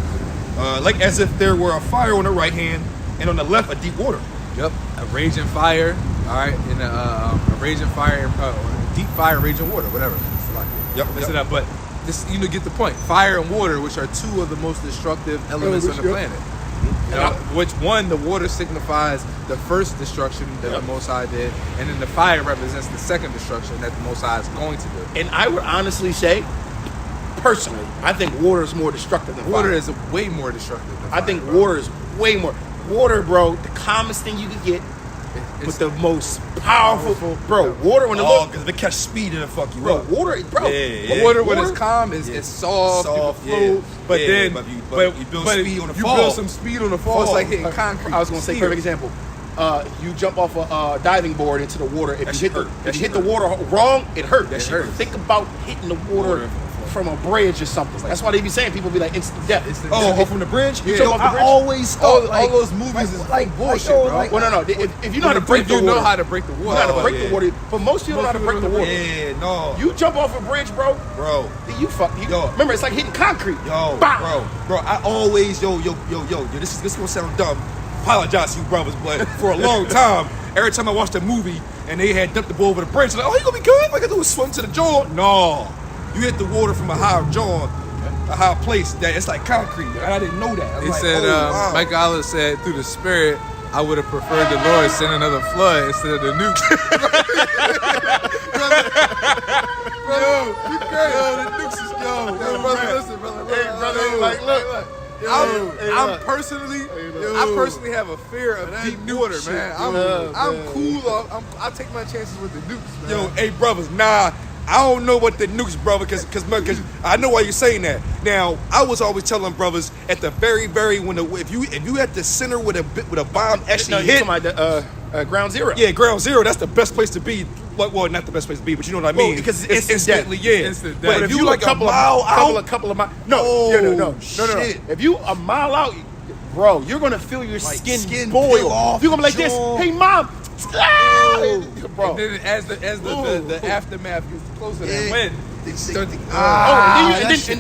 Like as if there were a fire on the right hand, and on the left a deep water. Yep, a raging fire. All right, and a raging fire, or deep fire, raging water, whatever. It's like, mess it up, but. This, get the point. Fire and water, which are 2 of the most destructive elements on the planet. Which one, the water signifies the first destruction that the Most High did, and then the fire represents the second destruction that the Most High is going to do. And I would honestly say, personally, I think water is more destructive than Water fire. is way more destructive than fire. I think water is way more. Water, bro, the calmest thing you could get but the most powerful, bro. Water when the Lord, because if it catch speed, it'll fuck you bro. up. Water, bro. Yeah. Water when it's calm is it's soft, Soft, it can flow, but yeah, then but you build speed on the you fall. build some speed on the fall. It's like hitting concrete. I was gonna say, Steel. perfect example. You jump off a diving board into the water. If That you shit hit the hurt. if you hit the water wrong, it hurt. That shit hurt. Think about hitting the water from a bridge or something. That's why they be saying people be like instant death. Oh, from the bridge? You jump off the bridge? always all thought, those movies is like, bullshit, yo, bro. like- Well, no. If you know how to break the you water, know how to break the you know water. how to Oh, break yeah. the water. But most people don't know how to break the water. Yeah, no. You jump off a bridge, bro. Bro. You fuck. Yo. Remember, it's like hitting concrete. Yo, Bow. bro, I always, yo, this is gonna sound dumb. Apologize to you brothers, but for a long time, every time I watched a movie and they had dumped the ball over the bridge, I'm like, oh, you gonna be good? All I gotta do is swim to the jaw. No, you hit the water from a higher jaw, a higher place that it's like concrete. And I didn't know that. I was He like, said, wow. Mike Allah said, through the Spirit, I would have preferred the Lord send another flood instead of the nuke. Yo, the nukes is brother. Listen, brother. Like, look. I personally have a fear of deep water, man. I'm cool off. I take my chances with the nukes, man. Yo, hey brothers, nah, I don't know what the nukes, brother, because I know why you're saying that. Now, I was always telling brothers at the very if you at the center with a bomb actually You're hit. talking about the ground zero. Yeah, ground zero. That's the best place to be. Well, not the best place to be, but you know what I mean. Because it's instantly, yeah. Instant But death. if you like a mile out, couple of miles. Oh, No. shit. If you a mile out, bro, you're gonna feel your Like skin skin boil. peel off, You're gonna be like this. jaw. Hey, mom. Bro. And then as the aftermath gets closer, Yeah. than when they say, and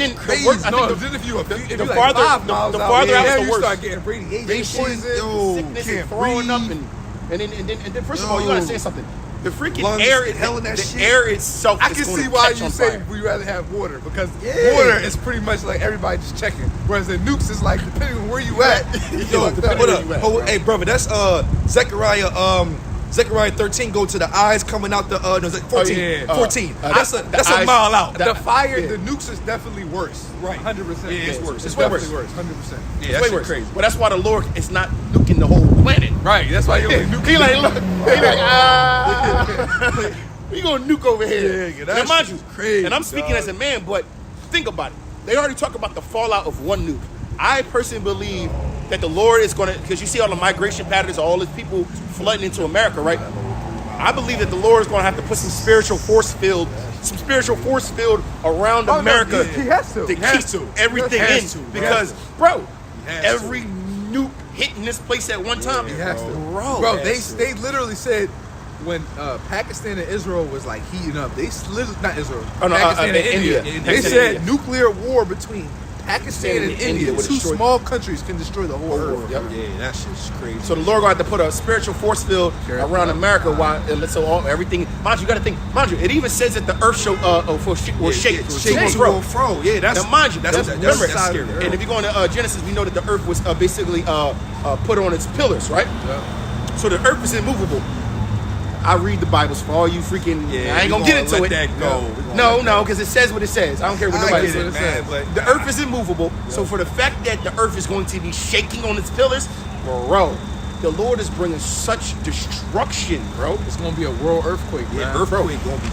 then crazy. I think no, the- then if you the like farther- 5 the miles farther out is the you worst. start getting radiation poison. Yo, sickness can't and throwing up breathe. and then first of all, you gotta say something. The freaking Lungs air, inhaling that the shit. air itself. I is can gonna see why catch you on say fire. we rather have water, because Yeah. water is pretty much like everybody just checking, whereas the nukes is like depending on where you at. Yo, depending hold where up. you at, Oh, bro. hey, brother, that's Zechariah 13 go to the eyes coming out the no, 14. yeah. 14. The That's a eyes- mile out. The fire, yeah. the nukes is definitely worse. Right. 100%. Yeah, it's worse. It's It's way definitely worse. 100%. Yeah, It's that way shit worse. crazy. Well, that's why the Lord is not nuking the whole planet. Right. That's why you only nuke. He like, look, he like, we gonna nuke over here. Yeah, that now, mind shit's you, crazy, and I'm speaking dog. as a man, but think about it. They already talk about the fallout of one nuke. I personally believe that the Lord is gonna, because you see all the migration patterns, all these people flooding into America, right? I believe that the Lord is gonna have to put some spiritual force field around America he has to. to He has keep to. everything He in. has to. Because, bro, has every nuke hitting this place at one time, He has to. bro. They literally said when Pakistan and Israel was like heating up, they literally, not Israel, Oh, no, Pakistan and India. India. India. They Pakistan said and India. nuclear war between Pakistan and India, would two destroy- small countries can destroy the whole earth. Yep. Yeah, that shit's crazy. So the Lord going to have to put a spiritual force field around America while everything. Mind you, got to think. Mind you, it even says that the earth will shake. Shake bro. will fro. Yeah, that's Now, mind you, that's remember, scary. and if you go into Genesis, we know that the earth was basically put on its pillars, right? So the earth is immovable. I read the Bibles for all you freaking. Yeah, I ain't we gonna get gonna into let it. that go. We gonna No, let no, because it says what it says. I don't care what I nobody get it, says. man, but The earth is immovable, so for the fact that the earth is going to be shaking on its pillars, bro, the Lord is bringing such destruction, bro. It's gonna be a world earthquake, man. yeah, earthquake gonna be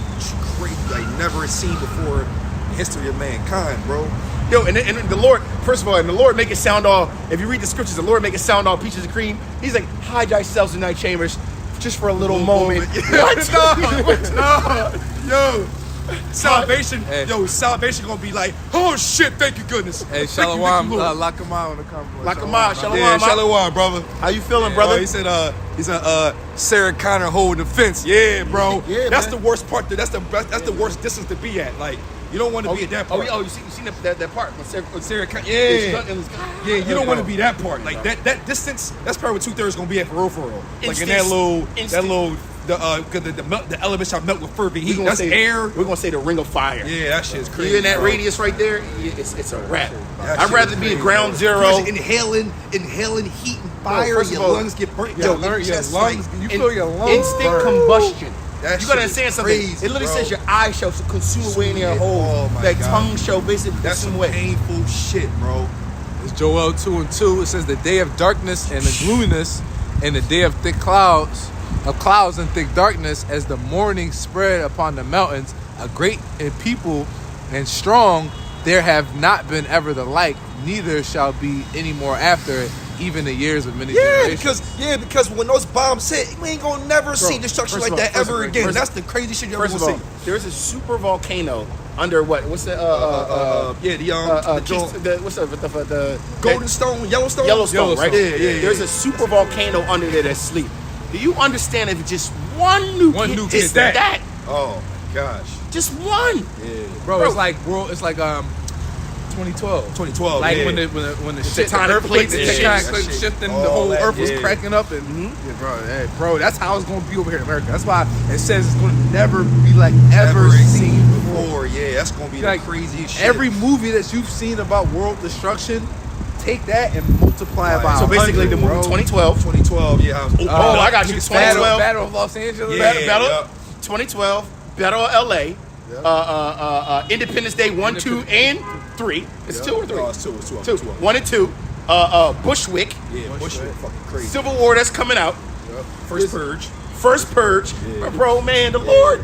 crazy like never seen before in the history of mankind, bro. Yo, and the Lord, first of all, and the Lord make it sound all, if you read the scriptures, the Lord make it sound all peaches and cream. He's like, hide thyself in thy chambers just for a little moment. What? No, yo. Salvation, Hey. salvation gonna be like, oh shit, thank you goodness. Hey, Thank you, Shalom, Lord. lock him out on the comment. Lock 'em out, Shalom. Yeah, Mom. shalom, brother. How you feeling, Oh, brother? he said, Sarah Connor holding the fence. Yeah, bro. Yeah, that's man. the worst part. That's the worst distance to be at. Like, you don't want to be at that part. you seen that part? When Sarah Connor. Yeah. Yeah, you don't want to be that part. Like that distance. That's probably what 2/3 gonna be at for real. Like in that little, the elements shall melt with fervent heat. That's air. We're gonna say the ring of fire. Yeah, that shit is crazy. You in that bro. radius right there, it's a wrap. That I'd shit rather is be crazy, at ground bro. zero. Inhaling heat and fire. first of Your all, lungs get burnt. Your Your lungs, chest, like, you feel your lungs Instant burn. combustion. That You shit gotta is understand something. crazy, It literally bro. says your eye shall consume away in your it. whole. Oh my that God. tongue shall basically That's consume some away. painful shit, bro. It's Joel 2:2. It says the day of darkness and the gloominess and the day of thick clouds of clouds and thick darkness, as the morning spread upon the mountains, a great people and strong, there have not been ever the like, neither shall be any more after it, even the years of many generations. Because when those bombs hit, we ain't gonna never see destruction like that ever again. That's the crazy shit you ever gonna see. There's a super volcano under what's the Golden Stone, Yellowstone? Yellowstone, right? Yeah. There's a super volcano under there that's asleep. Do you understand if just one nuke hits that? Oh my gosh. Just one. Yeah. Bro, it's like 2012. 2012. Like yeah. when the shit, the tectonic earthquake, plates the and shit. tectonic shit shifting, the whole that, earth was yeah. cracking up, and bro, that's how it's gonna be over here in America. That's why it says it's gonna never be like ever seen before. Yeah, that's gonna be like the craziest shit. Every movie that you've seen about world destruction, take that and multiply it by So basically, the movie 2012. 2012, yeah. I got you. 2012. Battle of Los Angeles. Yeah. Battle 2012. Battle of LA. Independence Day 1, 2, and 3. It's 2 or 3? No, it's two. 1 and 2. Bushwick. Yeah, Bushwick, fucking crazy. Civil War that's coming out. First Purge. Yeah. Bro, man, the Lord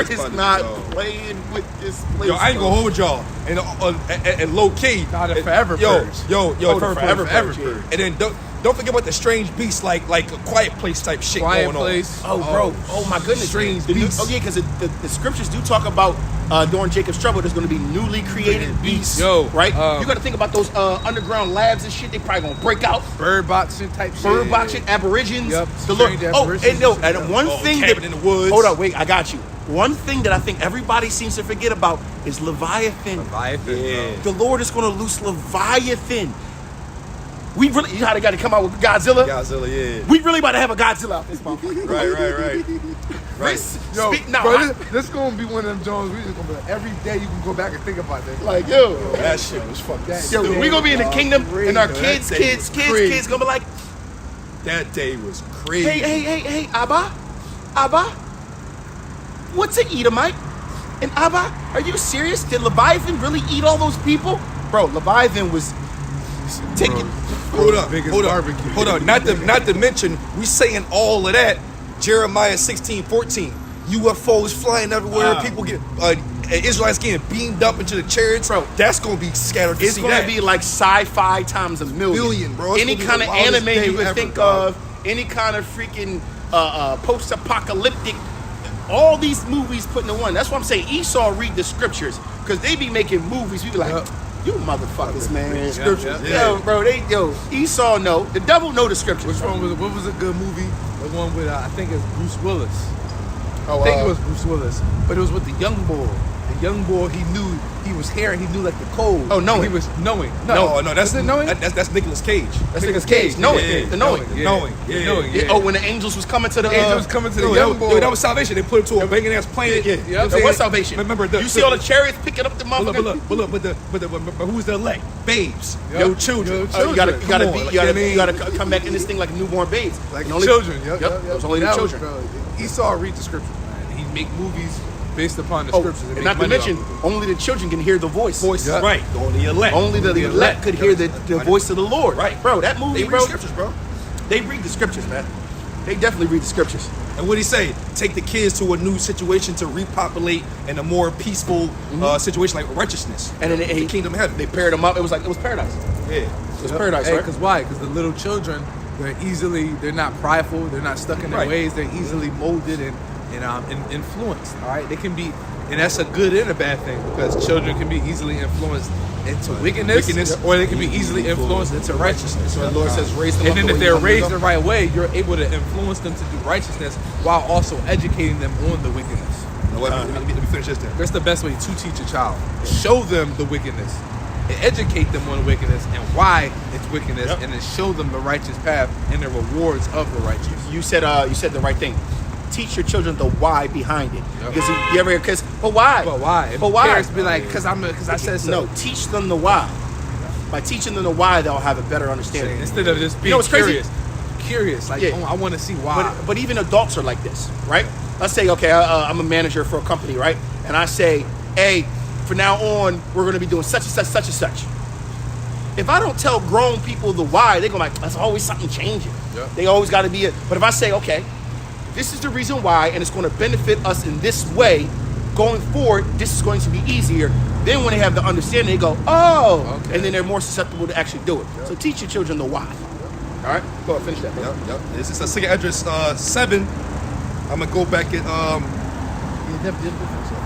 is not playing with this place. Yo, I ain't gonna hold y'all. And low key. Not a forever purge. Forever purge. And then don't forget about the strange beasts, like a Quiet Place type shit going on. Oh, bro. Oh, my goodness. Strange beasts. Oh, yeah, because the scriptures do talk about during Jacob's trouble, there's going to be newly created beasts. Yo, right? You got to think about those underground labs and shit. They probably going to break out. Bird boxing type shit. Bird boxing, aborigines. Yep. The Lord. And one thing that. in the woods. Hold on, wait, I got you. One thing that I think everybody seems to forget about is Leviathan. Yeah. The Lord is going to loose Leviathan. We really, you got to come out with Godzilla. Yeah. We really about to have a Godzilla out this motherfucker. Right. Yo, now, bro, this gonna be one of them Jones. We just gonna be like, every day you can go back and think about this. Like, yo, That shit was fucking yo, we gonna be in the kingdom, and our kids gonna be like, that day was crazy. hey, Abba, what's an Edomite? And Abba, are you serious? Did Leviathan really eat all those people? Bro, Leviathan was taking. Hold up. Not to mention, we saying all of that. Jeremiah 16:14. UFOs flying everywhere. People get Israelites getting beamed up into the chariots. Bro, that's gonna be scattered. It's gonna be like sci-fi times a million, bro. Any kind of anime you can think of, any kind of freaking post-apocalyptic. All these movies put into one. That's why I'm saying Esau read the scriptures, because they be making movies. We be like, you motherfuckers, man. Scriptures. Yo, bro, Esau know. The devil know the scriptures. What was a good movie? The one with, I think it's Bruce Willis. Oh, I think it was Bruce Willis. But it was with the young boy. The young boy, he knew, he was here, he knew like the code. Oh, Knowing. He was knowing. No, that's Knowing? That's Nicolas Cage. That's Nicolas Cage. Knowing. Yeah, The Knowing. Knowing. Yeah. Oh, when the angels was coming to the young boy. Yo, that was salvation. They put him to a banging ass plane. Yeah. That was salvation. Remember, you see all the chariots picking up the motherfucker. But who's the elect? Babes. Yo, children. You gotta come back in this thing like newborn babes. Like children. Yep. It was only the children. Esau read the scriptures, man. He make movies based upon the scriptures. And not to mention, only the children can hear the voice. Right. Only the elect. Only the elect could hear the voice of the Lord. Right. Bro, that movie, They read scriptures, bro. They read the scriptures, man. They definitely read the scriptures. And what he say? Take the kids to a new situation to repopulate in a more peaceful situation, like righteousness. And then the kingdom of heaven. They paired them up. It was paradise. Yeah. It was paradise, right? Because why? Because the little children, they're not prideful, they're not stuck in their ways, they're easily molded and influenced. All right, they can be, and that's a good and a bad thing, because children can be easily influenced into wickedness, or they can be easily influenced into righteousness. So the Lord says, raise them up. And then if they're raised the right way, you're able to influence them to do righteousness while also educating them on the wickedness. Let me finish this then. That's the best way to teach a child. Show them the wickedness, and educate them on wickedness and why it's wickedness, and then show them the righteous path and the rewards of the righteous. You said the right thing. Teach your children the why behind it. Because you ever hear, but why? But why? But why? Parents be like, because I said so. No, teach them the why. By teaching them the why, they'll have a better understanding. Instead of just being curious, like, I want to see why. But even adults are like this, right? Let's say, okay, I'm a manager for a company, right? And I say, hey, from now on, we're going to be doing such and such, such and such. If I don't tell grown people the why, they're going to be like, there's always something changing. They always got to be it. But if I say, okay, this is the reason why, and it's going to benefit us in this way. Going forward, this is going to be easier. Then when they have the understanding, they go, oh, Okay. and then they're more susceptible to actually do it. So teach your children the why. All right, go ahead, finish that, bro. Yep. This is second address 7. I'm gonna go back at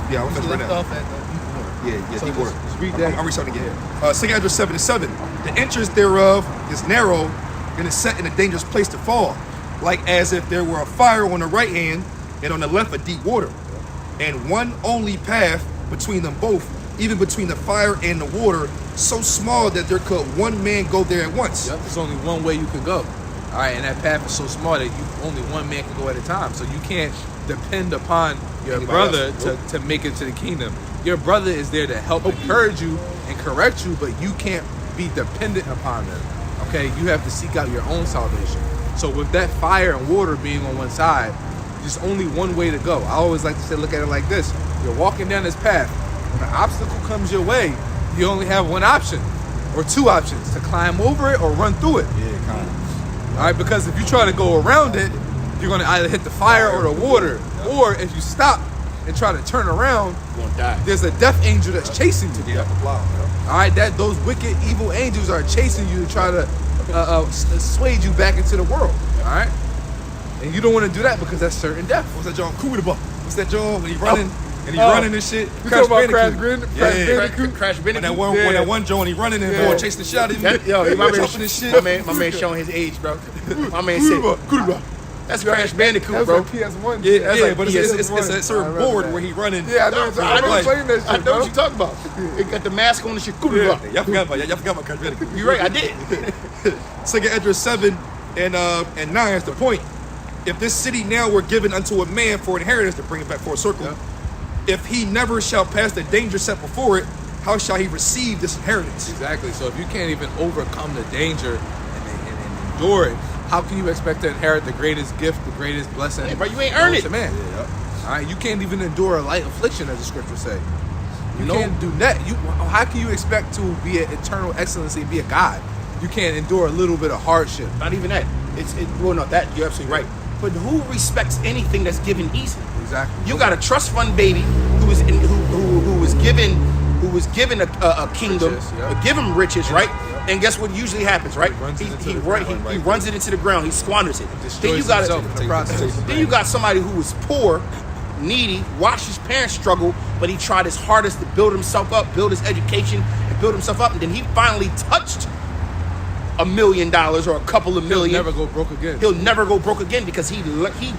yeah, I'm gonna right now. Yeah, deep water. Just read that. I'm restarting again. Second address 7 is 7. The entrance thereof is narrow and is set in a dangerous place to fall, like as if there were a fire on the right hand and on the left a deep water, and one only path between them both, even between the fire and the water, so small that there could one man go there at once. Yep, there's only one way you can go. All right, and that path is so small that only one man can go at a time. So you can't depend upon your Anybody brother else? to make it to the kingdom. Your brother is there to help encourage you and correct you, but you can't be dependent upon them. Okay, you have to seek out your own salvation. So with that fire and water being on one side, there's only one way to go. I always like to say, look at it like this. You're walking down this path. When an obstacle comes your way, you only have one option or two options: to climb over it or run through it. Yeah, kind of. All right, because if you try to go around it, you're going to either hit the fire or the water. Or if you stop and try to turn around, You're going to die. there's a death angel that's chasing you. Yeah, plow. All right, those wicked, evil angels are chasing you to try to sway you back into the world. All right, and you don't want to do that because that's certain death. What's that John? What's that John when he's running and he's running and shit? You talking about Crash Bandicoot. Crash When Bandicoot. when that one John, he running and boy chasing the shit out of him. Yo, my man, jumping and shit. my man showing his age, bro. My man said, that's Crash Bandicoot, That's bro. like PS1. Yeah, That's yeah, like but it's a I certain remember board that. where he running. Yeah, I know. I know like- playing that shit, I know bro. what you're talking about. It got the mask on and shit. Yeah, y'all forgot about Crash Bandicoot. You're right, I did. Second address 7 and 9 is the point. If this city now were given unto a man for inheritance, to bring it back for a circle, if he never shall pass the danger set before it, how shall he receive this inheritance? Exactly. So if you can't even overcome the danger and endure it, how can you expect to inherit the greatest gift, the greatest blessing? Hey, bro, you ain't earned known it. to man. Yeah. All right, you can't even endure a light affliction, as the scriptures say. You No. can't do that. How can you expect to be an eternal excellency and be a God? You can't endure a little bit of hardship. Not even that. Well, no, that you're absolutely right. But who respects anything that's given easy? Exactly. You got a trust fund baby who was given a kingdom, Riches, yeah. give him riches, right? Yeah. And guess what usually happens, right? runs it into He the ground, he runs it into the ground. He squanders it. Then you Destroys got himself in the process. Then you got somebody who was poor, needy, watched his parents struggle, but he tried his hardest to build himself up, build his education, and build himself up. And then he finally touched $1 million or a couple of million. He'll never go broke again. He'll never go broke again because he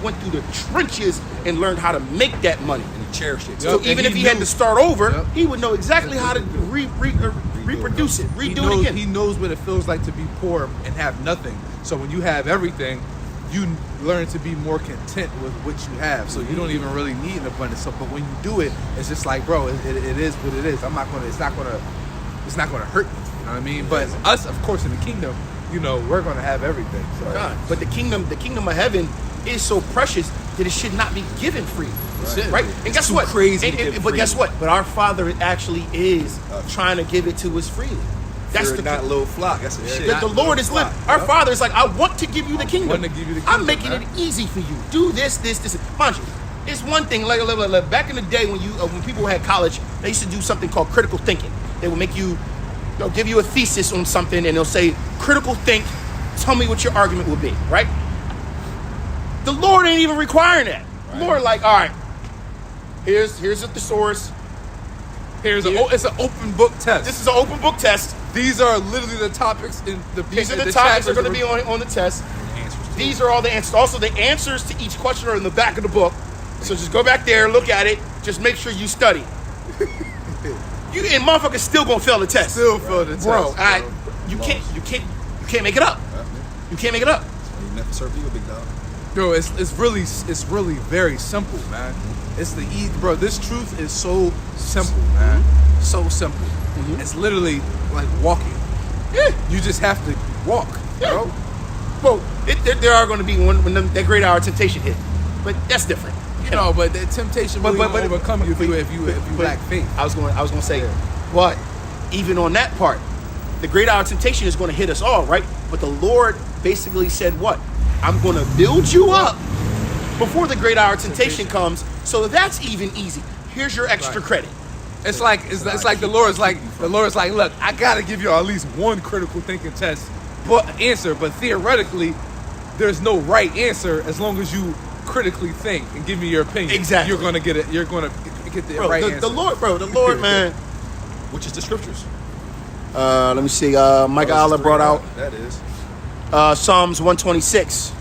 went through the trenches and learned how to make that money. And he cherished it. So Yep, even and if he he had knew- to start over, Yep. he would know exactly how to reproduce it, redo it again. He knows what it feels like to be poor and have nothing. So when you have everything, you learn to be more content with what you have. So you don't even really need an abundance. So, but when you do it, it's just like, bro, it is what it is. It's not gonna hurt me. You know what I mean? But us, of course, in the kingdom, we're gonna have everything. So. God. But the kingdom of heaven is so precious that it should not be given free. Right? And guess too what? crazy to give but freely. guess what? But our Father actually is trying to give it to us freely. That's Fear not little flock. That's the shit. the Lord is living. Our Father is like, I want to give you the kingdom. want to give you the I'm kingdom, making man. it easy for you. Do this. Mind you, it's one thing. Like back in the day when people had college, they used to do something called critical thinking. They would make you, they'll give you a thesis on something, and they'll say, critical think. Tell me what your argument will be. Right? The Lord ain't even requiring that. The Lord, like, all right, here's the thesaurus. It's an open book test. This is an open book test. These are literally the topics in the. These are the topics chapters that are going to be on the test. These are all the answers. Also, the answers to each question are in the back of the book. So just go back there, look at it. Just make sure you study. You and motherfuckers still gonna fail the test, Still fail the test, bro. bro. You can't make it up. You can't make it up. You never serve you a big dog. Bro, it's really very simple, man. It's the bro. This truth is so simple, man. So simple. It's literally like walking. Yeah. You just have to walk, bro. Well, there are going to be when that great hour of temptation hit, but that's different. But the temptation will overcome you if you lack faith. I was going to say, but even on that part, the great hour of temptation is going to hit us all, right? But the Lord basically said, "What? I'm going to build you up, before the great hour of temptation comes. So that's even easy. Here's your extra credit. It's like the Lord's like, look, I gotta give you at least one critical thinking test, but theoretically, there's no right answer as long as you critically think and give me your opinion. Exactly. You're gonna get it. You're gonna get the right answer. The Lord, man. Which is the scriptures. Let me see. Micah Allah brought out that is Psalms 126.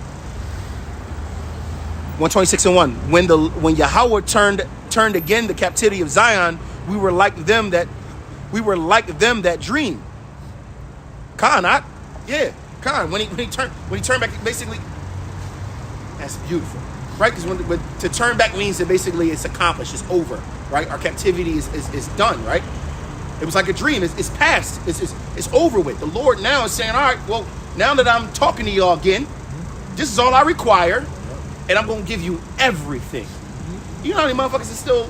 126:1. When Yahweh turned again the captivity of Zion, we were like them that dream. When he turned back, basically, that's beautiful, right? Because to turn back means that basically it's accomplished, it's over, right? Our captivity is done, right? It was like a dream. It's past. It's over with. The Lord now is saying, all right, well, now that I'm talking to y'all again, this is all I require, and I'm going to give you everything. You know how many motherfuckers are still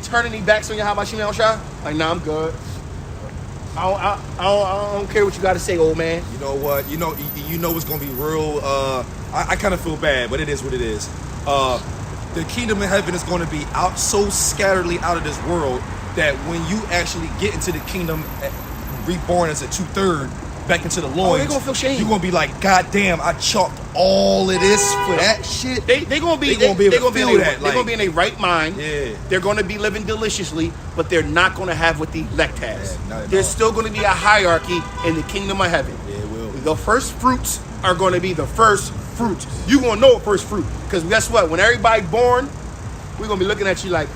turning their backs on you? How about you, man, Shy? Like, nah, I'm good. I don't care what you got to say, old man. You know what? You know it's going to be real. I kind of feel bad, but it is what it is. The kingdom of heaven is going to be out so scatteredly out of this world that when you actually get into the kingdom, reborn as a 2/3 back into the loins, they're gonna feel shame. You're gonna be like, God damn, I chalked all of this for that shit. They're gonna be in a right mind. Yeah. They're gonna be living deliciously, but they're not gonna have what the elect has. Yeah, There's still gonna be a hierarchy in the kingdom of heaven. Yeah, it will. The first fruits are gonna be the first fruits. You gonna know a first fruit, because guess what? When everybody born, we're gonna be looking at you like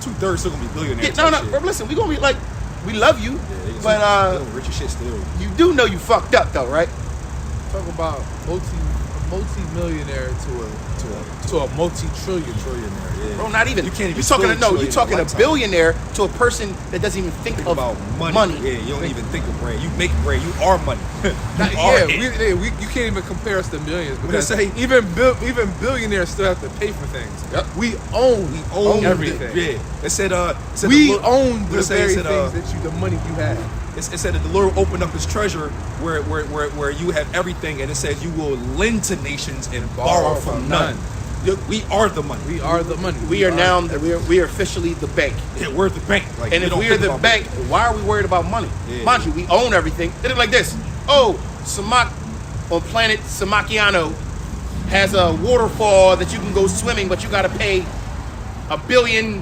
2/3 still gonna be billionaires. no. Bro, listen, we gonna be like, we love you, but rich as shit still. you do know you fucked up though, right? Talk about multi-millionaire to a multi-trillionaire. Yeah. Bro, not even. You can't even. You're talking a billionaire to a person that doesn't even think about money. Yeah, you don't even think of bread. You make bread. You are money. You can't even compare us to millions because even billionaires still have to pay for things. Yep. We own everything. Yeah, it said we own the very things the money you have. It said that the Lord will open up His treasure where you have everything, and it says you will lend to nations and borrow from none. We are the money. We are the money. We are officially the bank. Yeah, we're the bank. Like, and if we are the bank, why are we worried about money? Yeah. Mind you, we own everything. It is like this. Oh, Samak on planet Samakiano has a waterfall that you can go swimming, but you got to pay $1 billion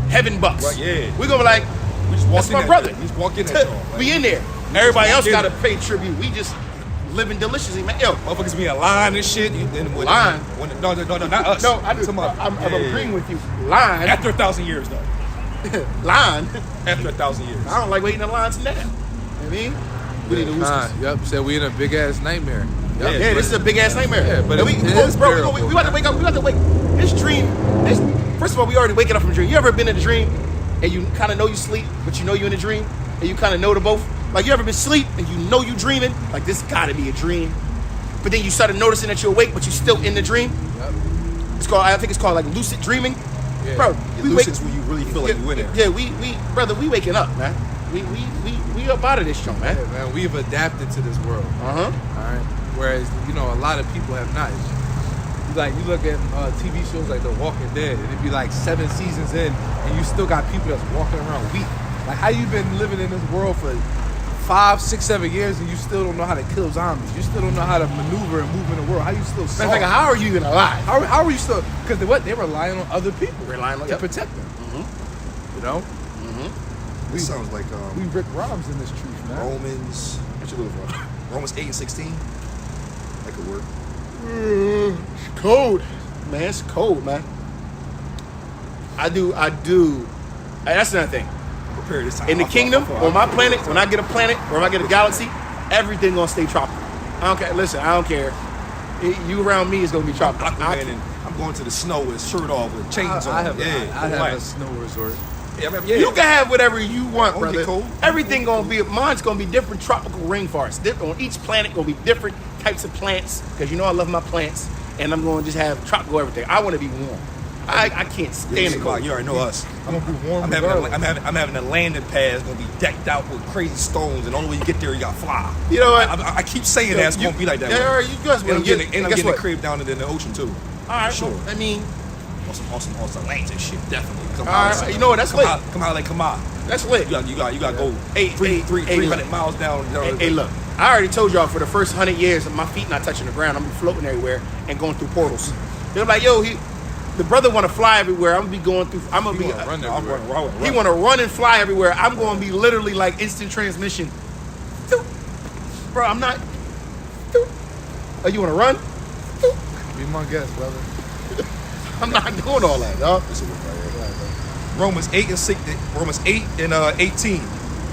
heaven bucks. Right, yeah. We're gonna be like, we just walk that's my brother. We just walk in at y'all. We in there. Everybody else got to pay tribute. We just living deliciously, man. Yo, motherfuckers be in line and shit. Line? No, not us. No, I'm agreeing with you. Line. After 1,000 years, though. Line. After 1,000 years. I don't like waiting in lines now. You know what I mean? We need to lose. Yep, said we in a big ass nightmare. Yep. Yeah, this is a big ass nightmare. Yeah, but we about to wake up. We about to wake. This dream. First of all, we already waking up from a dream. You ever been in a dream and you kind of know you sleep, but you know you in a dream, and you kind of know the both? Like, you ever been asleep and you know you dreaming? Like, this gotta be a dream. But then you started noticing that you're awake, but you're still in the dream. Yep. I think it's called like lucid dreaming. Yeah. Bro, lucid's when you really feel like you in there. Yeah, we waking up, man. We up out of this joint, man. Yeah, man, we've adapted to this world. All right. Whereas, a lot of people have not. Like, you look at TV shows like The Walking Dead, and it'd be like 7 seasons in, and you still got people that's walking around weak. Like, how you been living in this world for 5, 6, 7 years, and you still don't know how to kill zombies? You still don't know how to maneuver and move in the world. How you still soft? How are you even alive? How are you still? Because they relying on other people. Relying on to protect them. Mm-hmm. You know? Mm-hmm. This sounds like we Rick Robbins in this truth, man. Romans. What you looking for? Romans 8:16. That could work. It's cold, man. It's cold, man. I do. That's another thing. Prepare this time. In the kingdom, on my planet, when I get a planet, or if I get a galaxy, everything gonna stay tropical. I don't care. Listen, I don't care. You around me is gonna be tropical. I'm going to the snow with shirt off with chains on. I have a snow resort. Yeah. You can have whatever you want, brother. Cold. Everything gonna be, mine's gonna be different tropical rainforests. On each planet gonna be different types of plants, because I love my plants, and I'm gonna just have tropical everything. I want to be warm. I can't stand the cold. You already know us. I'm gonna be warm. I'm having a landing pad that's gonna be decked out with crazy stones, and the only way you get there, you gotta fly. You know what? I keep saying that it's gonna be like that. Yeah, you guys. And I'm getting a crib down in the ocean too. All right. Sure. I mean, On some lanes and shit, definitely. Come all out, right. You know what? That's lit. Come out like come out. That's lit. You got to go Hey, 300 miles down. Hey, look. I already told y'all for the first 100 years, my feet not touching the ground. I'm be floating everywhere and going through portals. They're like, yo, the brother want to fly everywhere. I'm gonna be going through. I'm gonna be. Run everywhere. He want to run and fly everywhere. I'm gonna be literally like instant transmission. Bro, I'm not. Oh, you want to run? Be my guest, brother. I'm not doing all that, dog. Romans 8 and 18.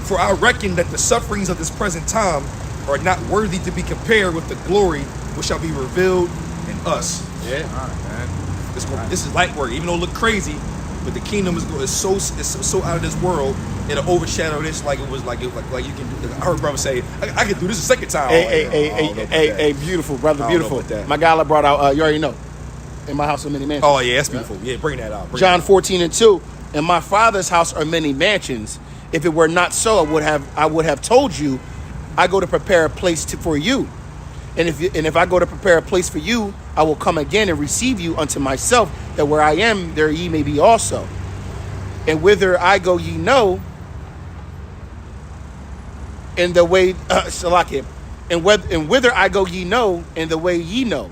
For I reckon that the sufferings of this present time are not worthy to be compared with the glory which shall be revealed in us. Yeah. All right, man. This is light work, even though it look crazy, but the kingdom is so out of this world. It'll overshadow this like you can do. I heard brother say, I can do this a second time. Hey, beautiful, brother, beautiful. My gala brought out, you already know, In My House Are Many Mansions. Oh yeah, that's beautiful. Yeah, bring that out. John 14:2. In my Father's house are many mansions. If it were not so, I would have told you. I go to prepare a place for you. And if I go to prepare a place for you, I will come again and receive you unto myself, that where I am, there ye may be also. And whither I go, ye know. And the way, and whither I go, ye know, and the way ye know.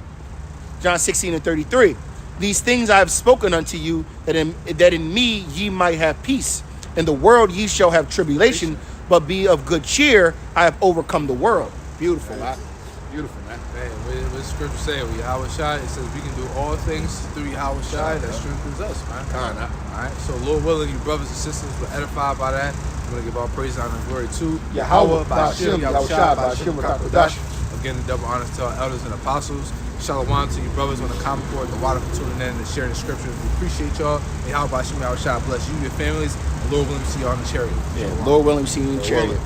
John 16:33. These things I have spoken unto you, that in me ye might have peace. In the world ye shall have tribulation, but be of good cheer. I have overcome the world. Beautiful, man. Beautiful, man. Man, what does scripture say? With Yahweh Shai, it says we can do all things through Yahweh Shai that strengthens us, man. Kinda. All right, so Lord willing, you brothers and sisters were edified by that. We're going to give all praise, honor, and glory to Yahweh, Ba'ashem, Yahweh Shai, Ba'ashem, Rakadash. Again, the double honors to our elders and apostles. Shalom to you brothers on the comment board, the water for tuning in and sharing the scriptures. We appreciate y'all. And Yahweh Ba'ashem, Yahweh Shai bless you, your families, and Lord willing to see y'all in the chariot. Yeah, Lord willing to see you in the chariot.